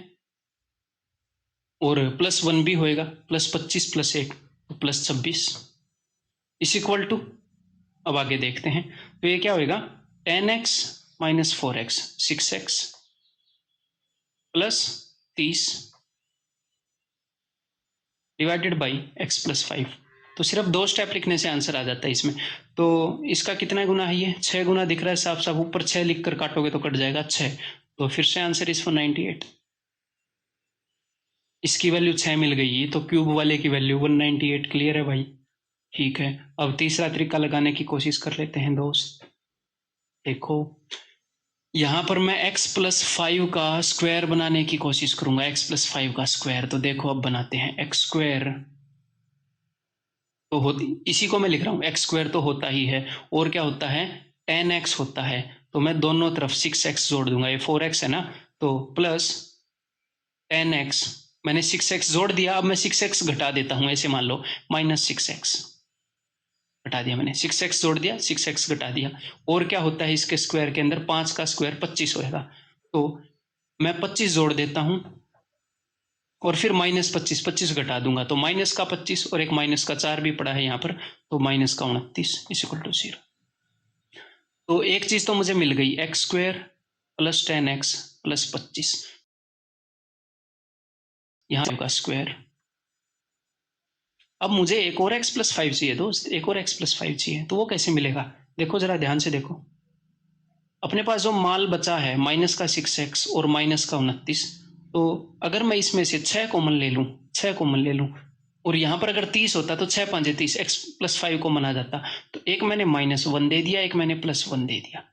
और प्लस 1 भी होएगा, प्लस 25 प्लस 1 तो प्लस 26 इस इक्वल टू, अब आगे देखते हैं, तो ये क्या होएगा 10x minus 4x 6x plus 30 divided by x plus 5। तो सिर्फ 2 स्टेप लिखने से आंसर आ जाता है इसमें। तो इसका कितना गुना है, ये 6 गुना दिख रहा है साफ साफ, ऊपर 6 लिख कर काटोगे तो कट जाएगा 6, तो फिर से आंसर इस 198। इसकी वैल्यू 6 मिल गई तो क्यूब वाले की वैल्यू 198, क्लियर है भाई। ठीक है, अब तीसरा तरीका लगाने की कोशिश कर लेते हैं दोस्त। देखो यहां पर मैं x प्लस 5 का स्क्वायर बनाने की कोशिश करूंगा, x प्लस 5 का स्क्वायर, तो देखो अब बनाते हैं x स्क्वायर, तो होती इसी को मैं लिख रहा हूं, x स्क्वायर तो होता ही है, और क्या होता है 10x होता है, तो मैं दोनों तरफ 6x जोड़ दूंगा, ये 4x है ना, तो प्लस 10x, मैंने 6x जोड़ दिया, अब मैं 6x घटा देता हूं, ऐसे मान लो -6x घटा दिया, मैंने 6x जोड़ दिया 6x घटा दिया, और क्या होता है इसके स्क्वायर के अंदर 5 का स्क्वायर 25 होएगा, तो मैं 25 जोड़ देता हूं और फिर -25 25 घटा दूंगा, तो माइनस का 25 और एक माइनस का 4 भी पड़ा है यहाँ पर, तो माइनस का 29 इज इक्वल टू 0। तो एक चीज तो मुझे मिल गई, x square plus 10x plus 25, यहाँ का स्क्वायर। अब मुझे एक और x प्लस 5 चाहिए दोस्त, एक और x प्लस 5 चाहिए, तो वो कैसे मिलेगा, देखो जरा ध्यान से देखो, अपने पास जो माल बचा है माइनस का 6x और माइनस का 29, तो अगर मैं इसमें से 6 कॉमन ले लूं, 6 कॉमन ले लूं, और यहां पर अगर 30 होता तो 6 5 30, x प्लस 5 कॉमन आ जाता, तो एक मैंने -1 दे दिया, एक मैंने +1 दे दिया।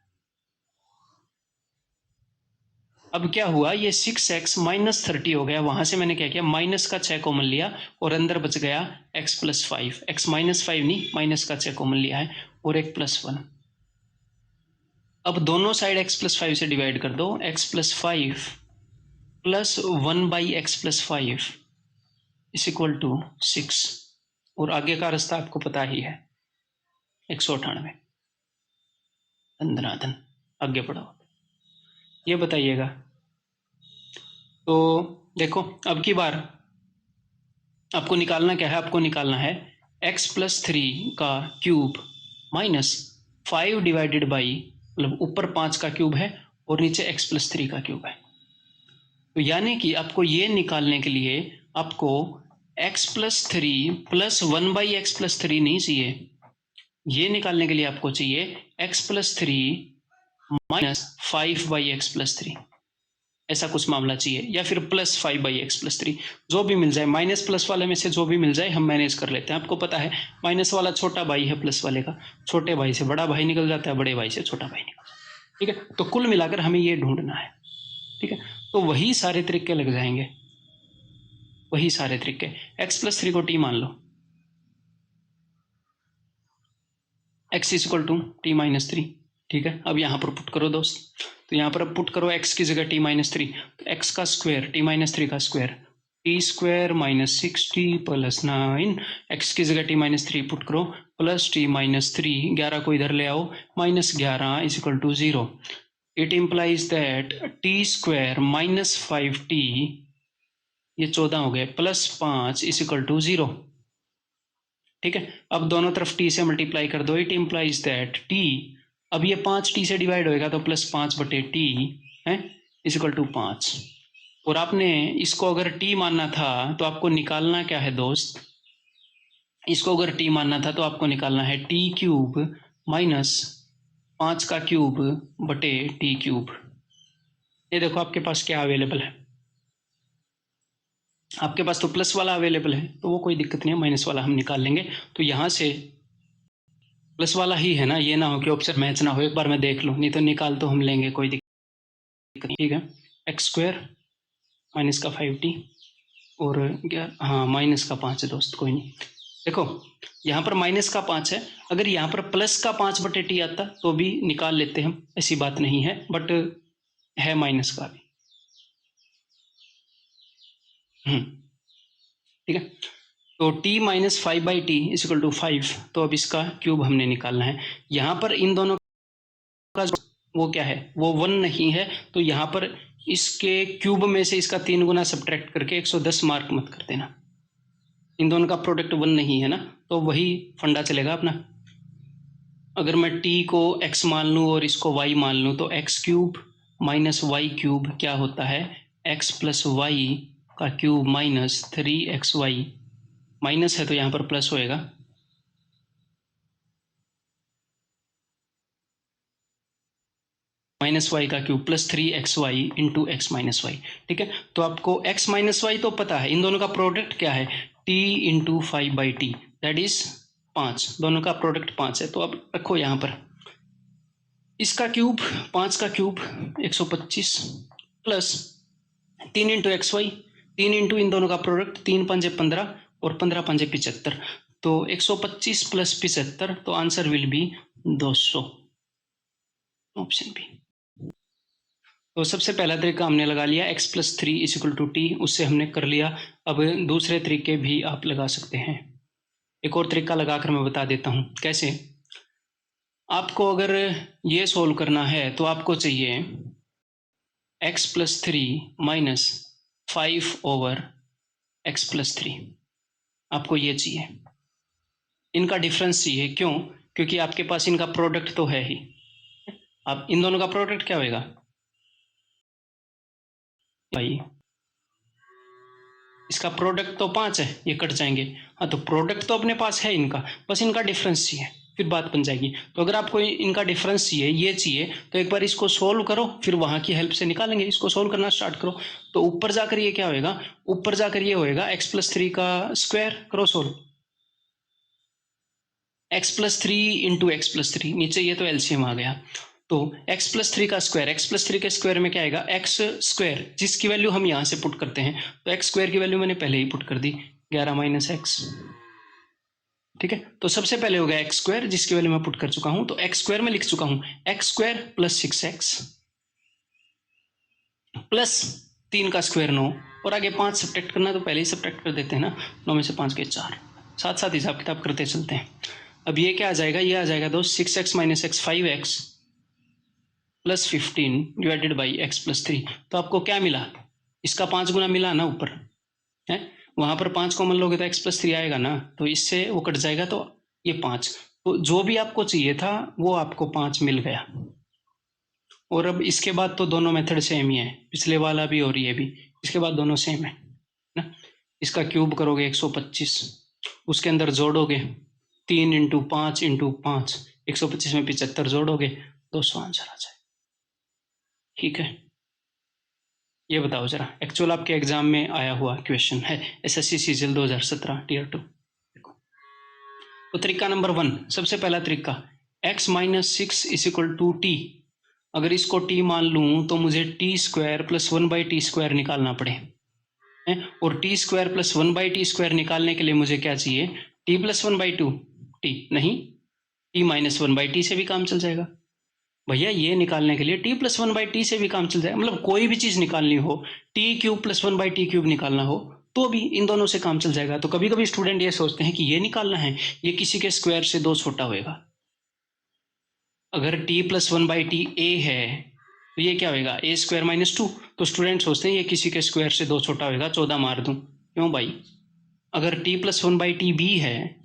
अब क्या हुआ, ये 6x माइनस 30 हो गया, वहां से मैंने क्या किया माइनस का 6 कॉमन लिया और अंदर बच गया x प्लस 5, x माइनस 5 नहीं माइनस का 6 कॉमन लिया है, और एक +1। अब दोनों साइड x प्लस 5 से डिवाइड कर दो, x plus 5 plus 1/x plus 5 is equal to 6 और आगे का रास्ता आपको पता ही है 198 धनाधन आगे बढ़ो। ये बताइएगा। तो देखो अब की बार आपको निकालना क्या है, आपको निकालना है x+3 का क्यूब माइनस 5 डिवाइडेड बाई, मतलब ऊपर 5 का क्यूब है और नीचे x+3 का क्यूब है। तो यानी कि आपको ये निकालने के लिए आपको x+3 प्लस 1/x+3 नहीं चाहिए, ये निकालने के लिए आपको चाहिए x+3 माइनस 5/x+3, ऐसा कुछ मामला चाहिए, या फिर प्लस 5/x+3, जो भी मिल जाए, माइनस प्लस वाले में से जो भी मिल जाए हम मैनेज कर लेते हैं। आपको पता है माइनस वाला छोटा भाई है प्लस वाले का, छोटे भाई से बड़ा भाई निकल जाता है, बड़े भाई से छोटा भाई निकल जाता है। ठीक है, तो कुल मिलाकर हमें ये ढूंढना है। ठीक है, तो वही सारे तरीके लग जाएंगे, वही सारे तरीके। x+3 को t मान लो, x इक्वल टू t-3। ठीक है, अब यहाँ पर पुट करो दोस्त, तो यहाँ पर अब पुट करो x की जगह t-3, तो x का स्क्वायर t-3 का square t² minus 6t plus 9, x की जगह t-3 पुट करो प्लस t-3, 11 को इधर ले आओ, -11 is equal to 0। It implies that t² minus 5t, ये 14 हो गए, प्लस 5 इज इक्वल टू 0। ठीक है, अब दोनों तरफ t से मल्टीप्लाई कर दो। इट इम्प्लाइज दैट t, अब ये 5 t से डिवाइड होएगा तो प्लस 5/t है इज इक्वल टू 5। और आपने इसको अगर t मानना था तो आपको निकालना क्या है दोस्त, इसको अगर t मानना था तो आपको निकालना है t³ माइनस 5 का क्यूब बटे t³। ये देखो आपके पास क्या अवेलेबल है, आपके पास तो प्लस वाला अवेलेबल है, तो वो कोई दिक्कत नहीं है, माइनस वाला हम निकाल लेंगे। तो यहाँ से प्लस वाला ही है ना, ये ना हो कि ऑप्शन मैच ना हो, एक बार मैं देख लूँ, नहीं तो निकाल तो हम लेंगे, कोई दिक्कत नहीं। ठीक है, x² माइनस का 5t और हाँ माइनस का 5 है दोस्त, कोई नहीं। देखो यहाँ पर माइनस का 5 है, अगर यहाँ पर प्लस का 5/t आता तो भी निकाल लेते हम, ऐसी बात नहीं है, बट है माइनस का भी। ठीक है, तो t minus 5/t is equal to 5, तो अब इसका क्यूब हमने निकालना है। यहाँ पर इन दोनों का वो क्या है, वो 1 नहीं है, तो यहाँ पर इसके क्यूब में से इसका 3 गुना सब्ट्रैक्ट करके 110 मार्क मत कर देना। इन दोनों का प्रोडक्ट 1 नहीं है ना, तो वही फंडा चलेगा अपना। अगर मैं t को x मान लूँ और इसको y मान लूँ तो x³ माइनस y³ क्या होता है, x प्लस वाई का क्यूब माइनस 3xy, माइनस है तो यहाँ पर प्लस होएगा, माइनस वाई का cube plus 3xy into x minus Y. ठीक है, तो आपको x माइनस वाई तो पता है, इन दोनों का प्रोडक्ट क्या है, t into 5/t, that is 5, दोनों का प्रोडक्ट 5 है। तो अब रखो यहाँ पर इसका क्यूब, 5 का cube 125 plus 3 into xy, 3 into इन दोनों का प्रोडक्ट, 3 पंजे 15 और 15 पंजे 75, तो 125 प्लस 75, तो answer will be 200, option B. तो सबसे पहला तरीका हमने लगा लिया, x+3 is equal to t, उससे हमने कर लिया। अब दूसरे तरीके भी आप लगा सकते हैं, एक और तरीका लगाकर मैं बता देता हूँ कैसे। आपको अगर ये सोल्व करना है तो आपको चाहिए x+3 माइनस 5/x+3, आपको ये चाहिए, इनका डिफरेंस चाहिए। क्यों, क्योंकि आपके पास इनका प्रोडक्ट तो है ही। अब इन दोनों का प्रोडक्ट क्या होगा भाई, इसका प्रोडक्ट तो 5 है, ये कट जाएंगे, हाँ तो प्रोडक्ट तो अपने पास है इनका, बस इनका डिफरेंस चाहिए, फिर बात बन जाएगी। तो अगर आपको इनका डिफरेंस चाहिए, ये चाहिए, तो एक बार इसको सोल्व करो, फिर वहां की हेल्प से निकालेंगे। इसको सोल्व करना स्टार्ट करो, तो ऊपर जाकर ये क्या होएगा, ऊपर जाकर ये होएगा x+3 का स्क्वायर, करो सोल्व, x+3 इंटू x+3, नीचे ये तो एलसीएम आ गया, तो x+3 का स्क्वायर, x+3 के स्क्वायर में क्या आएगा, x², जिसकी वैल्यू हम यहाँ से पुट करते हैं, तो x² की वैल्यू मैंने पहले ही पुट कर दी, 11 माइनस x। ठीक है, तो सबसे पहले हो गया x², जिसकी वैल्यू मैं पुट कर चुका हूं, तो x² में लिख चुका हूं, x² प्लस 6x प्लस 3 का स्क्वायर 9, और आगे 5 सब्ट्रैक्ट करना तो पहले ही सब्ट्रैक्ट कर देते हैं ना, 9 में से 5 गए 4, साथ साथ हिसाब किताब करते चलते हैं। अब ये क्या आ जाएगा, ये आ जाएगा दोस्त 6x minus x 5x plus 15 divided by x plus 3। तो आपको क्या मिला, इसका 5 गुना मिला ना ऊपर है, वहां पर 5 कॉमन लोगे तो x प्लस 3 आएगा ना, तो इससे वो कट जाएगा तो ये 5, तो जो भी आपको चाहिए था वो आपको 5 मिल गया। और अब इसके बाद तो दोनों मेथड सेम ही है, पिछले वाला भी और ये भी, इसके बाद दोनों सेम है ना। इसका क्यूब करोगे 125, उसके अंदर जोड़ोगे 3 इंटू 5 इंटू 5, 125 में 75 जोड़ोगे 200 आंसर आ जाए। ठीक है, ये बताओ जरा, एक्चुअल आपके एग्जाम में आया हुआ क्वेश्चन है, एसएससी सीजीएल 2017 टियर 2। देखो तो तरीका नंबर 1, सबसे पहला तरीका, x minus 6 is equal to T. अगर इसको t मान लूं तो मुझे टी स्क्वायर प्लस 1/t² निकालना पड़े है, और टी स्क्वायर प्लस 1/t² निकालने के लिए मुझे क्या चाहिए, t प्लस 1/2 t, नहीं t माइनस 1/t से भी काम चल जाएगा भैया, ये निकालने के लिए t प्लस 1/t से भी काम चल जाएगा, मतलब कोई भी चीज निकालनी हो, t³ प्लस 1/t³ निकालना हो तो भी इन दोनों से काम चल जाएगा। तो कभी कभी स्टूडेंट ये सोचते हैं कि ये निकालना है, ये किसी के स्क्वायर से 2 छोटा होएगा। अगर t प्लस 1/t a है तो ये क्या होएगा, a स्क्वायर माइनस 2, तो स्टूडेंट सोचते हैं ये किसी के स्क्वायर से 2 छोटा होएगा, 14 मार दूं, क्यों भाई। अगर t प्लस 1/t b है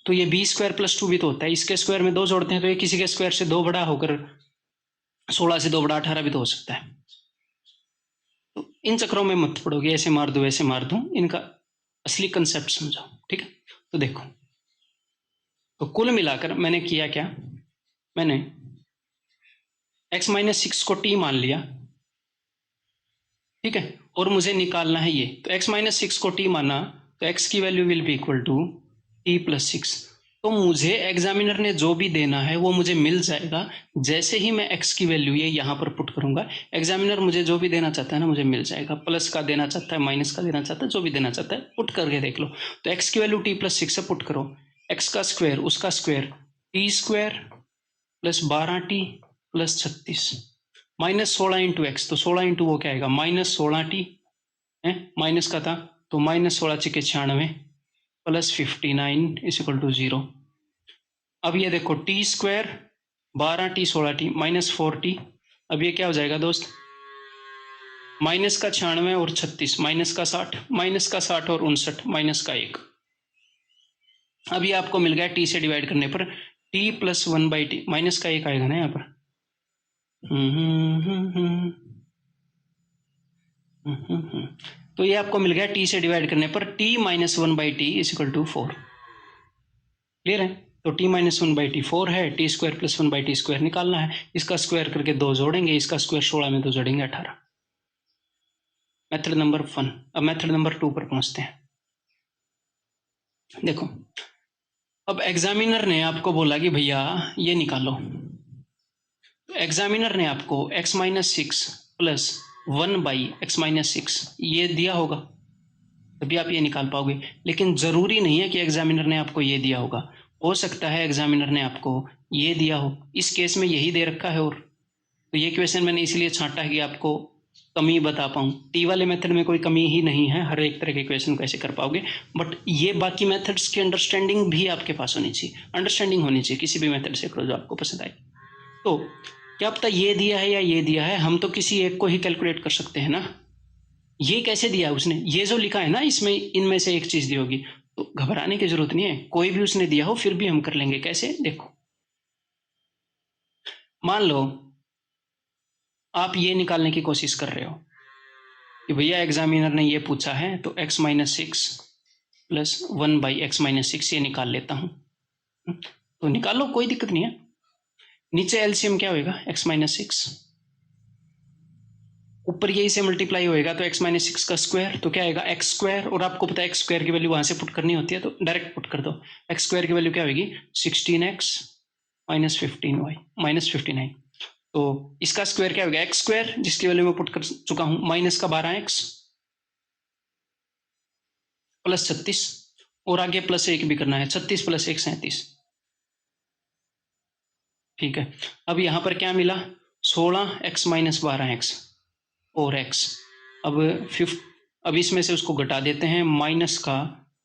तो ये b स्क्वायर प्लस 2 भी तो होता है, इसके स्क्वायर में 2 जोड़ते हैं तो ये किसी के स्क्वायर से 2 बड़ा होकर 16 से 2 बड़ा 18 भी तो हो सकता है। तो इन चक्रों में मत पड़ोगे, ऐसे मार दो वैसे मार दो, इनका असली कंसेप्ट समझाओ। ठीक है, तो देखो, तो कुल मिलाकर मैंने किया क्या, मैंने x माइनस 6 को t मान लिया, ठीक है, और मुझे निकालना है ये, तो x माइनस 6 को t माना तो x की value will be equal to t plus 6। तो मुझे एग्जामिनर ने जो भी देना है वो मुझे मिल जाएगा, जैसे ही मैं x की वैल्यू ये यहाँ पर पुट करूंगा, एग्जामिनर मुझे जो भी देना चाहता है ना मुझे मिल जाएगा, प्लस का देना चाहता है, माइनस का देना चाहता है, जो भी देना चाहता है पुट करके देख लो। तो x की वैल्यू t प्लस 6 से पुट करो, x का स्क्वायर उसका square t square plus 12t plus 36 minus 16 into x, तो 16 इंटू वो क्या आएगा माइनस 16t है, माइनस का था तो minus 16 × 96 plus 59 is equal to 0। अब ये देखो T square 12t 16t minus 4t, अब ये क्या हो जाएगा दोस्त, माइनस का 96 और 36 माइनस का 60, माइनस का 60 और 59 माइनस का 1। अब ये आपको मिल गया t से डिवाइड करने पर t प्लस 1/t, माइनस का 1 आएगा ना यहाँ पर, तो ये आपको मिल गया t से डिवाइड करने पर t minus 1/t is equal to 4। Clear है, तो t माइनस 1/t 4 है, t स्क्वायर प्लस 1/t² निकालना है, इसका स्क्वायर करके 2 जोड़ेंगे, इसका स्क्वायर 16 में 2 जोड़ेंगे 18। Method number 1। अब मेथड नंबर 2 पर पहुंचते हैं। देखो अब एग्जामिनर ने आपको बोला कि भैया ये निकालो, एग्जामिनर ने आपको x minus 6 plus 1/x minus 6 ये दिया होगा, तभी आप ये निकाल पाओगे, लेकिन जरूरी नहीं है कि एग्जामिनर ने आपको ये दिया होगा, हो सकता है एग्जामिनर ने आपको ये दिया हो, इस केस में यही दे रखा है। और तो ये क्वेश्चन मैंने इसलिए छांटा है कि आपको कमी बता पाऊँ, टी वाले मेथड में कोई कमी ही नहीं है, हर एक तरह के क्वेश्चन को ऐसे कर पाओगे, बट ये बाकी मेथड्स की अंडरस्टैंडिंग भी आपके पास होनी चाहिए, अंडरस्टैंडिंग होनी चाहिए, किसी भी मेथड से करो जो आपको पसंद आए। तो क्या पता ये दिया है या ये दिया है, हम तो किसी एक को ही कैलकुलेट कर सकते हैं ना, ये कैसे दिया उसने, ये जो लिखा है ना इसमें इनमें से एक चीज दी होगी, तो घबराने की जरूरत नहीं है, कोई भी उसने दिया हो फिर भी हम कर लेंगे। कैसे, देखो मान लो आप ये निकालने की कोशिश कर रहे हो कि भैया एग्जामिनर ने ये पूछा है तो x minus 6 plus 1/x minus 6 ये निकाल लेता हूं, तो निकाल लो, कोई दिक्कत नहीं है। नीचे एलसीएम क्या होएगा, x माइनस 6, ऊपर यही से मल्टीप्लाई होएगा तो x माइनस 6 का स्क्वायर, तो क्या आएगा x स्क्वायर, और आपको पता है x स्क्वायर की वैल्यू वहां से पुट करनी होती है तो डायरेक्ट पुट कर दो, x स्क्वायर की वैल्यू क्या होगी 16x माइनस 15y माइनस 59, तो इसका स्क्वायर क्या होगा x स्क्वायर जिसकी वैल्यू मैं पुट कर चुका हूं माइनस का 12x प्लस 36, और आगे प्लस 1 भी करना है, 36 प्लस 1 37। ठीक है, अब यहां पर क्या मिला 16x माइनस 12x और x, अब अब इसमें से उसको घटा देते हैं, माइनस का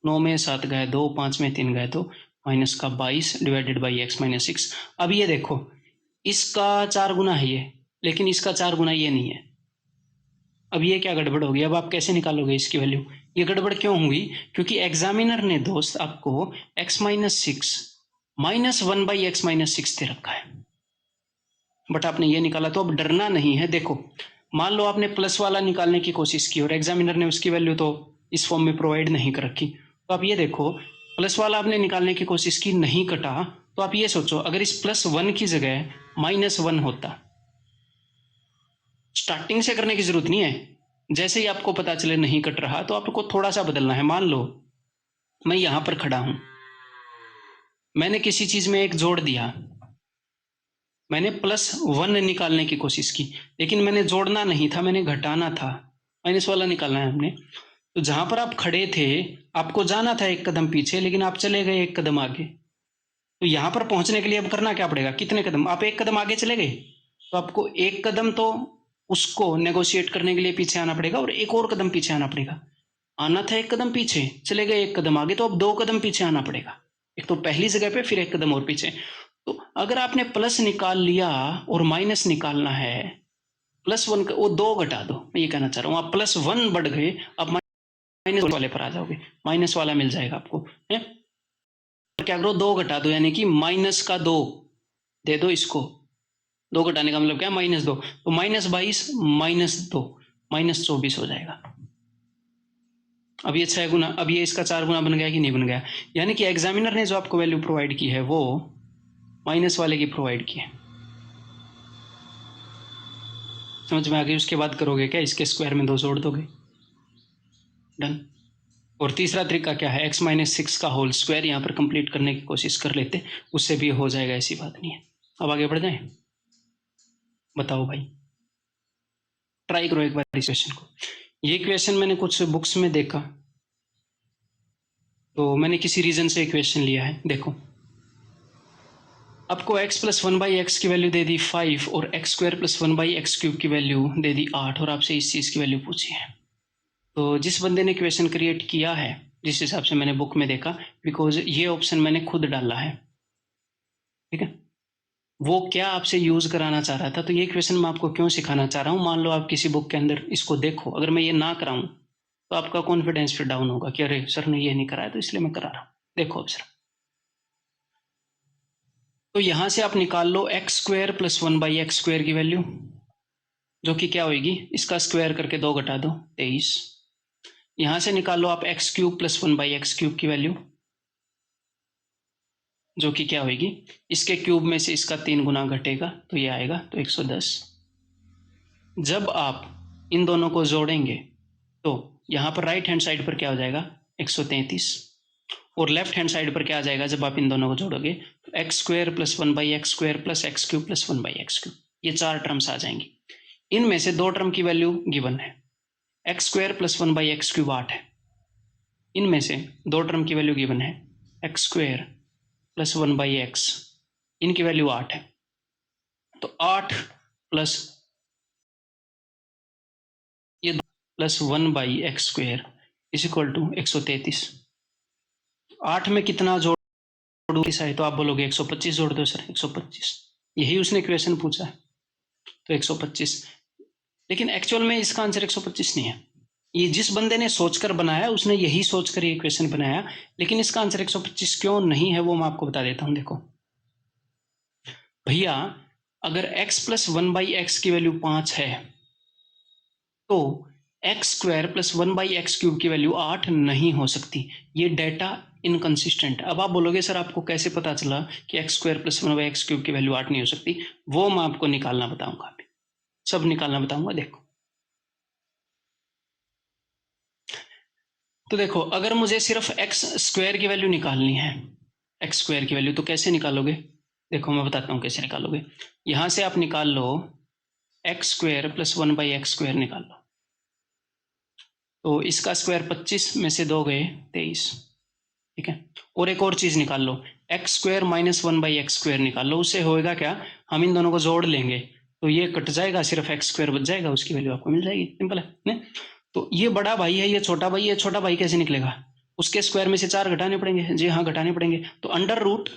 9 में 7 गए 2, 5 में 3 गए तो माइनस का 22 डिवाइडेड बाई एक्स माइनस 6। अब ये देखो इसका 4 गुना है ये, लेकिन इसका 4 गुना ये नहीं है। अब ये क्या गड़बड़ होगी, अब आप कैसे निकालोगे इसकी वैल्यू? ये गड़बड़ क्यों होगी? क्योंकि एग्जामिनर ने दोस्त आपको x minus 6 minus 1 by x minus 6 दे रखा है, बट आपने ये निकाला। तो अब डरना नहीं है। देखो मान लो आपने प्लस वाला निकालने की कोशिश की और एग्जामिनर ने उसकी वैल्यू तो इस फॉर्म में प्रोवाइड नहीं कर रखी, तो आप ये देखो प्लस वाला आपने निकालने की कोशिश की, नहीं कटा, तो आप ये सोचो अगर इस +1 की जगह -1 होता। स्टार्टिंग से करने की जरूरत नहीं है, जैसे ही आपको पता चले नहीं कट रहा तो आपको थोड़ा सा बदलना है। मान लो मैं यहां पर खड़ा हूं, मैंने किसी चीज में एक जोड़ दिया, मैंने +1 निकालने की कोशिश की, लेकिन मैंने जोड़ना नहीं था, मैंने घटाना था, माइनस वाला निकालना है हमने। तो जहां पर आप खड़े थे आपको जाना था एक कदम पीछे, लेकिन आप चले गए एक कदम आगे। तो यहां पर पहुंचने के लिए अब करना क्या पड़ेगा, कितने कदम? आप एक कदम आगे चले गए, तो आपको एक कदम तो उसको नेगोशिएट करने के लिए पीछे आना पड़ेगा और एक और कदम पीछे आना पड़ेगा। आना था एक कदम पीछे, चले गए एक कदम आगे, तो अब 2 कदम पीछे आना पड़ेगा, एक तो पहली जगह पे फिर एक कदम और पीछे। तो अगर आपने प्लस निकाल लिया और माइनस निकालना है, +1 वो 2 घटा दो, मैं ये कहना चाह रहा हूँ। आप +1 बढ़ गए, आप माइनस वाले पर आ जाओगे, माइनस वाला मिल जाएगा आपको है। क्या करो 2 घटा दो, यानी कि -2 दे दो इसको। 2 घटाने का मतलब क्या है, -2, तो -22 -2 -24 हो जाएगा। अब ये 6 गुना, अब ये इसका 4 गुना बन गया कि नहीं बन गया? यानी कि एग्जामिनर ने जो आपको वैल्यू प्रोवाइड की है वो माइनस वाले की प्रोवाइड की है। समझ में आ गई? उसके बाद करोगे क्या, इसके स्क्वायर में 2 जोड़ दोगे, डन। और तीसरा तरीका क्या है, x माइनस 6 का होल स्क्वायर यहाँ पर कंप्लीट करने की कोशिश कर लेते, उससे भी हो जाएगा, ऐसी बात नहीं है। अब आगे बढ़ जाएं, बताओ भाई, ट्राई करो एक बार इस क्वेश्चन को। ये क्वेश्चन मैंने कुछ बुक्स में देखा, तो मैंने किसी रीजन से क्वेश्चन लिया है। देखो आपको x + 1/x की वैल्यू दे दी 5 और x² + 1/x³ की वैल्यू दे दी 8 और आपसे इस चीज़ की वैल्यू पूछी है। तो जिस बंदे ने क्वेश्चन क्रिएट किया है, जिस हिसाब से मैंने बुक में देखा, बिकॉज ये ऑप्शन मैंने खुद डाला है, ठीक है, वो क्या आपसे यूज कराना चाह रहा था, तो ये क्वेश्चन मैं आपको क्यों सिखाना चाह रहा हूँ। मान लो आप किसी बुक के अंदर इसको देखो, अगर मैं ये ना कराऊं तो आपका कॉन्फिडेंस फिर डाउन होगा कि अरे सर ने ये नहीं कराया तो इसलिए मैं करा रहा हूँ। देखो अब सर, तो यहां से आप निकाल लो x² + 1/x² की वैल्यू, जो कि क्या होगी, इसका स्क्वायर करके 2 घटा दो 23। यहां से निकाल लो आप x³ + 1/x³ की वैल्यू, जो कि क्या होगी, इसके क्यूब में से इसका 3 गुना घटेगा तो ये आएगा, तो 110। जब आप इन दोनों को जोड़ेंगे तो यहाँ पर राइट हैंड साइड पर क्या हो जाएगा, 133, और लेफ्ट हैंड साइड पर क्या आ जाएगा जब आप इन दोनों को जोड़ोगे, तो x² + 1/x² + x³ + 1/x³, ये 4 टर्म्स आ जाएंगी। इनमें से 2 टर्म की वैल्यू गिवन है, x² + 1/x³ 8 है, इनमें से 2 टर्म की वैल्यू गिवन है, x² + 1/x, इनकी वैल्यू 8 है, तो 8 प्लस ये + 1/x² = 133। 8 में कितना जोड़ू किसा है, तो आप बोलोगे 125 जोड़ दो सर, 125, यही उसने क्वेश्चन पूछा है, तो 125। लेकिन एक्चुअल में इसका आंसर 125 नहीं है, ये जिस बंदे ने सोचकर बनाया उसने यही सोचकर ये क्वेश्चन बनाया, लेकिन इसका आंसर 125 क्यों नहीं है वो मैं आपको बता देता हूं। देखो भैया, अगर x + 1/x की वैल्यू 5 है तो x² + 1/x³ की वैल्यू 8 नहीं हो सकती, ये डेटा इनकंसिस्टेंट। अब आप बोलोगे सर आपको कैसे पता चला कि x² + 1/x³ की वैल्यू 8 नहीं हो सकती, वो मैं आपको निकालना बताऊंगा, अभी सब निकालना बताऊंगा। देखो तो देखो, अगर मुझे सिर्फ x² की वैल्यू निकालनी है, x² की वैल्यू, तो कैसे निकालोगे, देखो मैं बताता हूँ कैसे निकालोगे। यहां से आप निकाल लो x² + 1/x² निकाल लो, तो इसका स्क्वायर 25 में से 2 गए 23, ठीक है। और एक और चीज निकाल लो, x² - 1/x² निकाल लो, उससे होएगा क्या, हम इन दोनों को जोड़ लेंगे तो ये कट जाएगा, सिर्फ x² बच जाएगा, उसकी वैल्यू आपको मिल जाएगी, सिंपल है। तो ये बड़ा भाई है, ये छोटा भाई है, छोटा भाई कैसे निकलेगा? उसके स्क्वायर में से 4 घटाने पड़ेंगे। जी हाँ, घटाने पड़ेंगे। तो अंडर रूट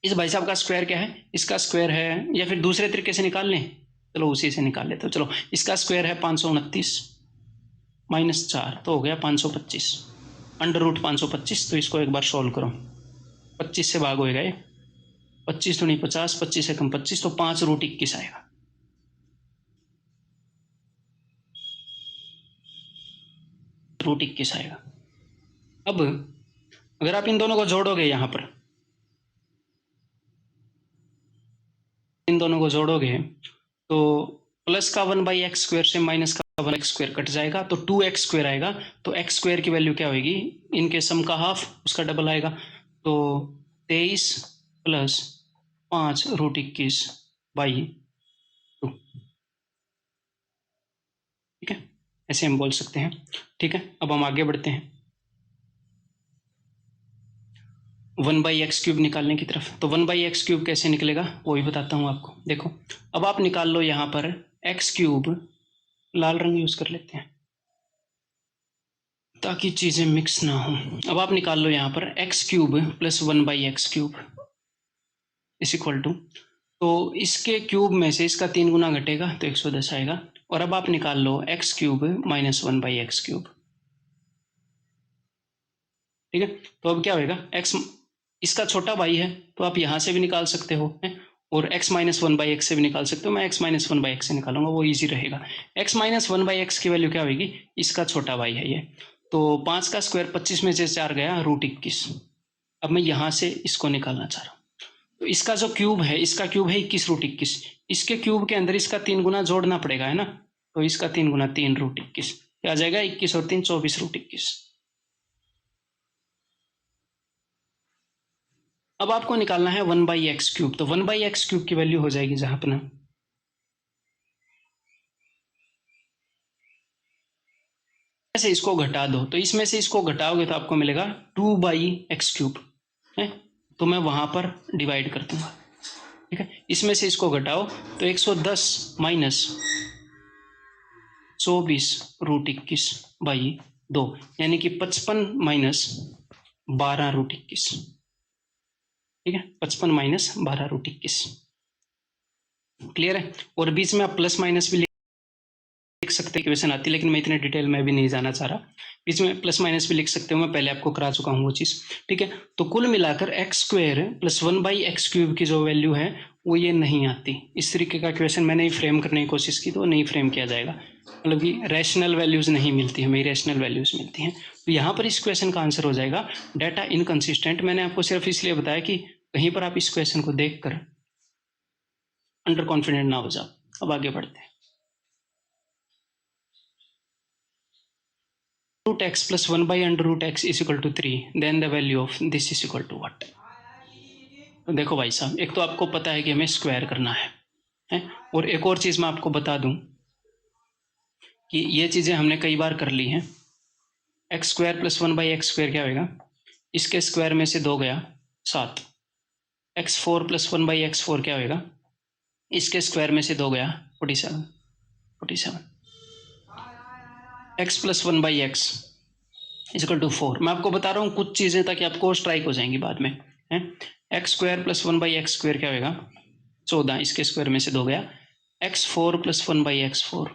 इस भाई साहब का स्क्वायर क्या है? इसका स्क्वायर है, या फिर दूसरे तरीके से निकाल लें, चलो उसी से निकाल लेते हो। चलो, इसका स्क्वायर है 529 माइनस 4, तो हो गया 525। Under root 525। तो इसको एक बार सोल्व करो, 25 से भाग होएगा ये, 25 तो नहीं 50, 25 से कम 25, तो 5 रूट 21 आएगा। रूट 21 आएगा। अब अगर आप इन दोनों को जोड़ोगे, यहां पर इन दोनों को जोड़ोगे तो प्लस का 1/x² से माइनस का 1x² कट जाएगा, तो 2x² आएगा। तो x² की वैल्यू क्या होगी? इनके सम का हाफ, उसका डबल आएगा। तो 23 प्लस 5 रूट 21/2। ठीक है, ऐसे हम बोल सकते हैं। ठीक है, अब हम आगे बढ़ते हैं 1/x³ निकालने की तरफ। तो 1/x³ कैसे निकलेगा वो भी बताता हूँ आपको। देखो, अब आप निकाल लो यहाँ पर x³, लाल रंग यूज कर लेते हैं ताकि चीजें मिक्स ना हो। अब आप निकाल लो यहाँ पर x³ plus 1/x³ is equal to, तो इसके क्यूब में से इसका 3 गुना घटेगा तो 110 आएगा। और अब आप निकाल लो x³ माइनस 1/x³। ठीक है, तो अब क्या होएगा? x इसका छोटा भाई है, तो आप यहां से भी निकाल सकते हो, और x माइनस 1/x से भी निकाल सकते हो। मैं x माइनस 1/x से निकालूंगा, वो इजी रहेगा। x माइनस 1/x की वैल्यू क्या होगी? इसका छोटा भाई है ये। तो 5 का स्क्वायर 25 में से 4 गया, रूट 21। अब मैं यहां से इसको निकालना चाह रहा हूँ। तो इसका जो क्यूब है, इसका क्यूब है 21 रूट 21। इसके क्यूब के अंदर इसका 3 गुना जोड़ना पड़ेगा, है ना? तो इसका 3 गुना 3 रूट 21 क्या आ जाएगा? 21 और 3 24 रूट 21। अब आपको निकालना है 1/x³। तो 1/x³ की वैल्यू हो जाएगी जहां पर ना, ऐसे इसको घटा दो, तो इसमें से इसको घटाओगे तो आपको मिलेगा 2/x³ है। तो मैं वहां पर डिवाइड कर दूंगा। ठीक है, इसमें से इसको घटाओ तो 110 माइनस 24 रूट 21/2, यानी कि 55 माइनस 12 रूट 21। ठीक है, 55 माइनस 12 रूट 21। क्लियर है? और बीच में आप प्लस माइनस भी लिख सकते हैं, क्वेश्चन आती है, लेकिन मैं इतने डिटेल में भी नहीं जाना चाह रहा। बीच में प्लस माइनस भी लिख सकते हो, मैं पहले आपको करा चुका हूँ वो चीज़। ठीक है, तो कुल मिलाकर x² प्लस 1/x³ की जो वैल्यू है वो ये नहीं आती। इस तरीके का क्वेश्चन मैंने ही फ्रेम करने की कोशिश की, तो नहीं फ्रेम किया जाएगा। मतलब कि रैशनल वैल्यूज नहीं मिलती, हमें रैशनल वैल्यूज मिलती हैं। तो यहाँ पर इस क्वेश्चन का आंसर हो जाएगा डाटा इनकंसिस्टेंट। मैंने आपको सिर्फ इसलिए बताया कि कहीं पर आप इस क्वेश्चन को देख कर अंडर कॉन्फिडेंट ना हो जाओ। अब आगे बढ़ते हैं। root x plus 1/√x is equal to 3, then the value of this is equal to what? तो देखो भाई साहब, एक तो आपको पता है कि हमें स्क्वायर करना है? और एक और चीज मैं आपको बता दूं कि ये चीजें हमने कई बार कर ली हैं। x² प्लस 1/x² क्या होगा? इसके स्क्वायर में से 2 गया 7। x4 प्लस 1/x4 क्या होगा? इसके स्क्वायर में से 2 गया 47। x plus 1/x is equal to 4। मैं आपको बता रहा हूँ कुछ चीजें ताकि आपको स्ट्राइक हो जाएंगी बाद में, है? x² प्लस 1/x² क्या होगा? 14। इसके स्क्वायर में से 2 गया। x4 प्लस 1/x4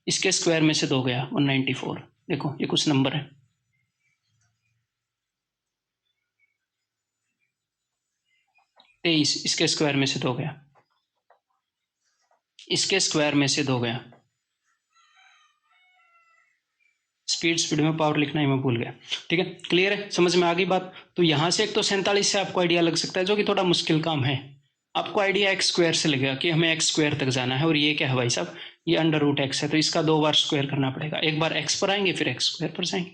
इसके स्क्वायर में से 2 गया 194। देखो ये कुछ नंबर है। तेईस इसके स्क्वायर में से 2 गया, इसके स्क्वायर में से 2 गया। स्पीड में पावर लिखना ही मैं भूल गया। ठीक है, क्लियर है? समझ में आ गई बात? तो यहां से एक तो 47 से आपको आइडिया लग सकता है, जो कि थोड़ा मुश्किल काम है। आपको आइडिया x² से लगेगा कि हमें x² तक जाना है। और ये क्या है भाई साहब? ये अंडर√x है, तो इसका 2 बार स्क्वायर करना पड़ेगा। एक बार x पर आएंगे फिर x² पर जाएंगे।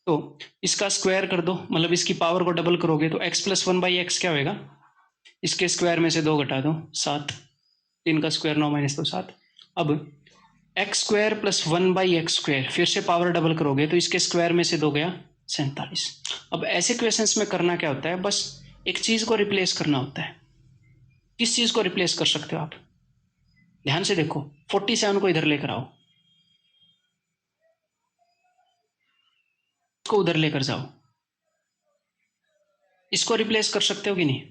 तो इसका स्क्वायर कर दो, मतलब इसकी पावर को डबल करोगे तो x प्लस 1/x क्या होगा? इसके स्क्वायर में से 2 घटा दो 7। 3 का स्क्वायर 9 माइनस 2 7। अब x² प्लस 1/x², फिर से पावर डबल करोगे तो इसके स्क्वायर में से 2 गया 47। अब ऐसे क्वेश्चंस में करना क्या होता है? बस एक चीज को रिप्लेस करना होता है। किस चीज को रिप्लेस कर सकते हो आप? ध्यान से देखो, 47 को इधर लेकर आओ, इसको उधर लेकर जाओ, इसको रिप्लेस कर सकते हो कि नहीं।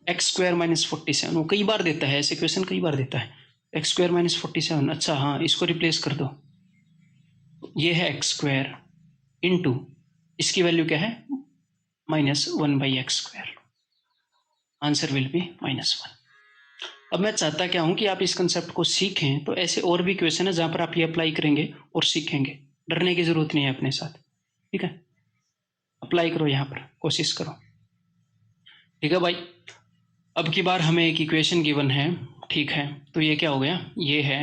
एक्स स्क्वायर माइनस 47, वो कई बार देता है ऐसे क्वेश्चन, कई बार देता है। एक्स स्क्वायर माइनस 47, अच्छा हाँ, इसको रिप्लेस कर दो। ये है एक्स स्क्वायर इंटू इसकी वैल्यू क्या है -1/x²। Answer will B -1। अब मैं चाहता क्या हूं कि आप इस कंसेप्ट को सीखें, तो ऐसे और भी क्वेश्चन है जहां पर आप ये अप्लाई करेंगे और सीखेंगे। डरने की जरूरत नहीं है अपने साथ, ठीक है। अप्लाई करो, यहाँ पर कोशिश करो, ठीक है भाई। अब की बार हमें एक इक्वेशन गिवन है, ठीक है। तो ये क्या हो गया, ये है,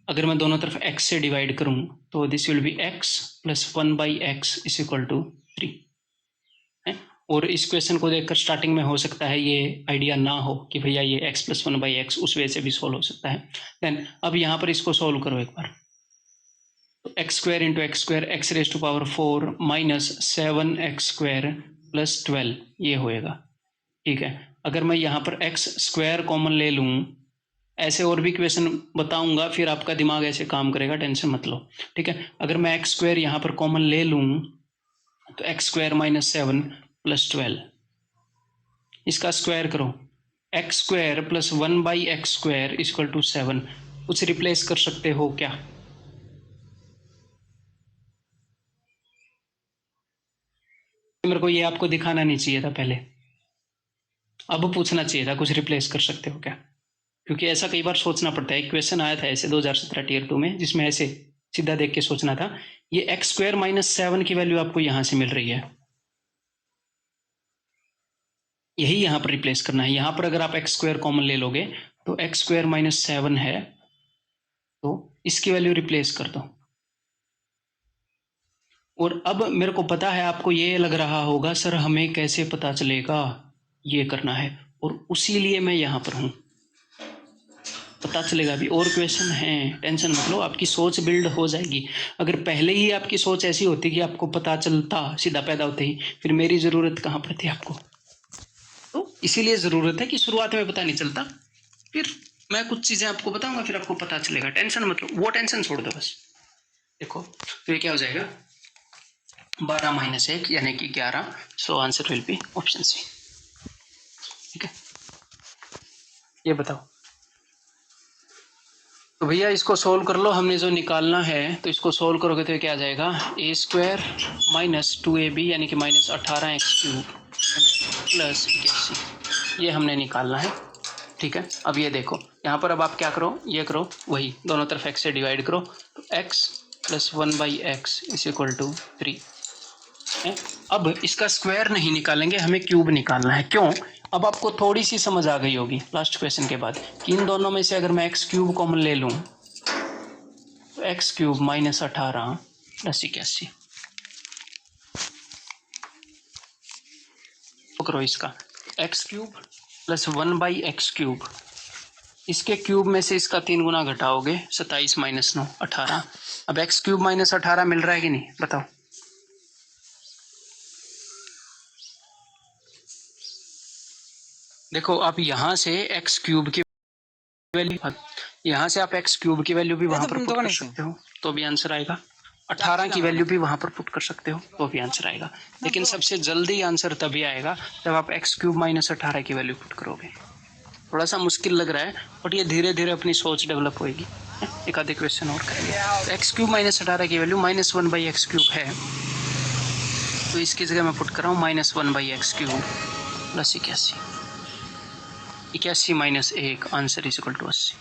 अगर मैं दोनों तरफ x से डिवाइड करूं तो this will B x + 1/x = 3 है। और इस क्वेश्चन को देखकर स्टार्टिंग में हो सकता है ये आइडिया ना हो कि भैया ये x + 1/x उस वजह से भी सोल्व हो सकता है। देन अब यहाँ पर इसको सोल्व करो एक बार। तो x² × x² x⁴ -7x² + 12 ये होएगा, ठीक है। अगर मैं यहाँ पर x² कॉमन ले लूँ, ऐसे और भी क्वेश्चन बताऊंगा, फिर आपका दिमाग ऐसे काम करेगा, टेंशन मत लो, ठीक है। अगर मैं x² यहाँ पर कॉमन ले लूँ तो x² - 7 + 12, इसका स्क्वायर करो, x² + 1/x² = 7। कुछ रिप्लेस कर सकते हो क्या? मेरे को ये आपको दिखाना नहीं चाहिए था पहले, अब पूछना चाहिए था, कुछ रिप्लेस कर सकते हो क्या? क्योंकि ऐसा कई बार सोचना पड़ता है। एक क्वेश्चन आया था ऐसे 2017 टियर 2 में, जिसमें ऐसे सीधा देख के सोचना था। ये x² - 7 की वैल्यू आपको यहां से मिल रही है, यही यहां पर रिप्लेस करना है। यहां पर अगर आप x² कॉमन ले लोगे तो x² - 7 है, तो इसकी वैल्यू रिप्लेस कर दो। और अब मेरे को पता है आपको ये लग रहा होगा सर हमें कैसे पता चलेगा, ये करना है, और उसी लिए मैं यहाँ पर हूँ। पता चलेगा, अभी और क्वेश्चन हैं, टेंशन मत लो, आपकी सोच बिल्ड हो जाएगी। अगर पहले ही आपकी सोच ऐसी होती कि आपको पता चलता सीधा पैदा होते ही, फिर मेरी ज़रूरत कहाँ पड़ती आपको। तो इसीलिए ज़रूरत है कि शुरुआत में पता नहीं चलता, फिर मैं कुछ चीज़ें आपको बताऊंगा, फिर आपको पता चलेगा। टेंशन मत लो, वो टेंशन छोड़ दो बस। देखो तो ये क्या हो जाएगा, 12 - 1 यानी कि 11। So answer will be option C, ठीक है। ये बताओ, तो भैया इसको सोल्व कर लो, हमने जो निकालना है, तो इसको सोल्व करोगे तो क्या आ जाएगा, a² - 2ab यानी कि -18x³ + 81, ये हमने निकालना है, ठीक है। अब ये देखो यहाँ पर, अब आप क्या करो, ये करो, वही दोनों तरफ x से डिवाइड करो, तो x + 1/x = 3 है। अब इसका स्क्वायर नहीं निकालेंगे, हमें क्यूब निकालना है। क्यों? अब आपको थोड़ी सी समझ आ गई होगी लास्ट क्वेश्चन के बाद कि इन दोनों में से अगर मैं x³ कॉमन ले लूं तो x³ - 18 + 81 करो। इसका x³ + 1/x³, इसके क्यूब में से इसका 3 गुना घटाओगे, 27 - 9 18। अब x³ - 18 मिल रहा है कि नहीं, बताओ। देखो आप यहाँ से x³ की वैल्यू, यहाँ से आप x³ की वैल्यू भी वहां पर पुट कर सकते हो, तो भी आंसर आएगा। 18 की वैल्यू भी वहां पर पुट कर सकते हो, तो भी आंसर आएगा। लेकिन सबसे जल्दी आंसर तभी आएगा जब आप x³ - 18 की वैल्यू पुट करोगे। थोड़ा सा मुश्किल लग रहा है, बट ये धीरे धीरे अपनी सोच डेवलप होएगी। एक आधे क्वेश्चन और करेंगे। x³ - 18 की वैल्यू -1/x³ है, तो इसकी जगह मैं पुट कर रहा हूँ -1/x³ + 81। 81 - 1 आंसर = 80।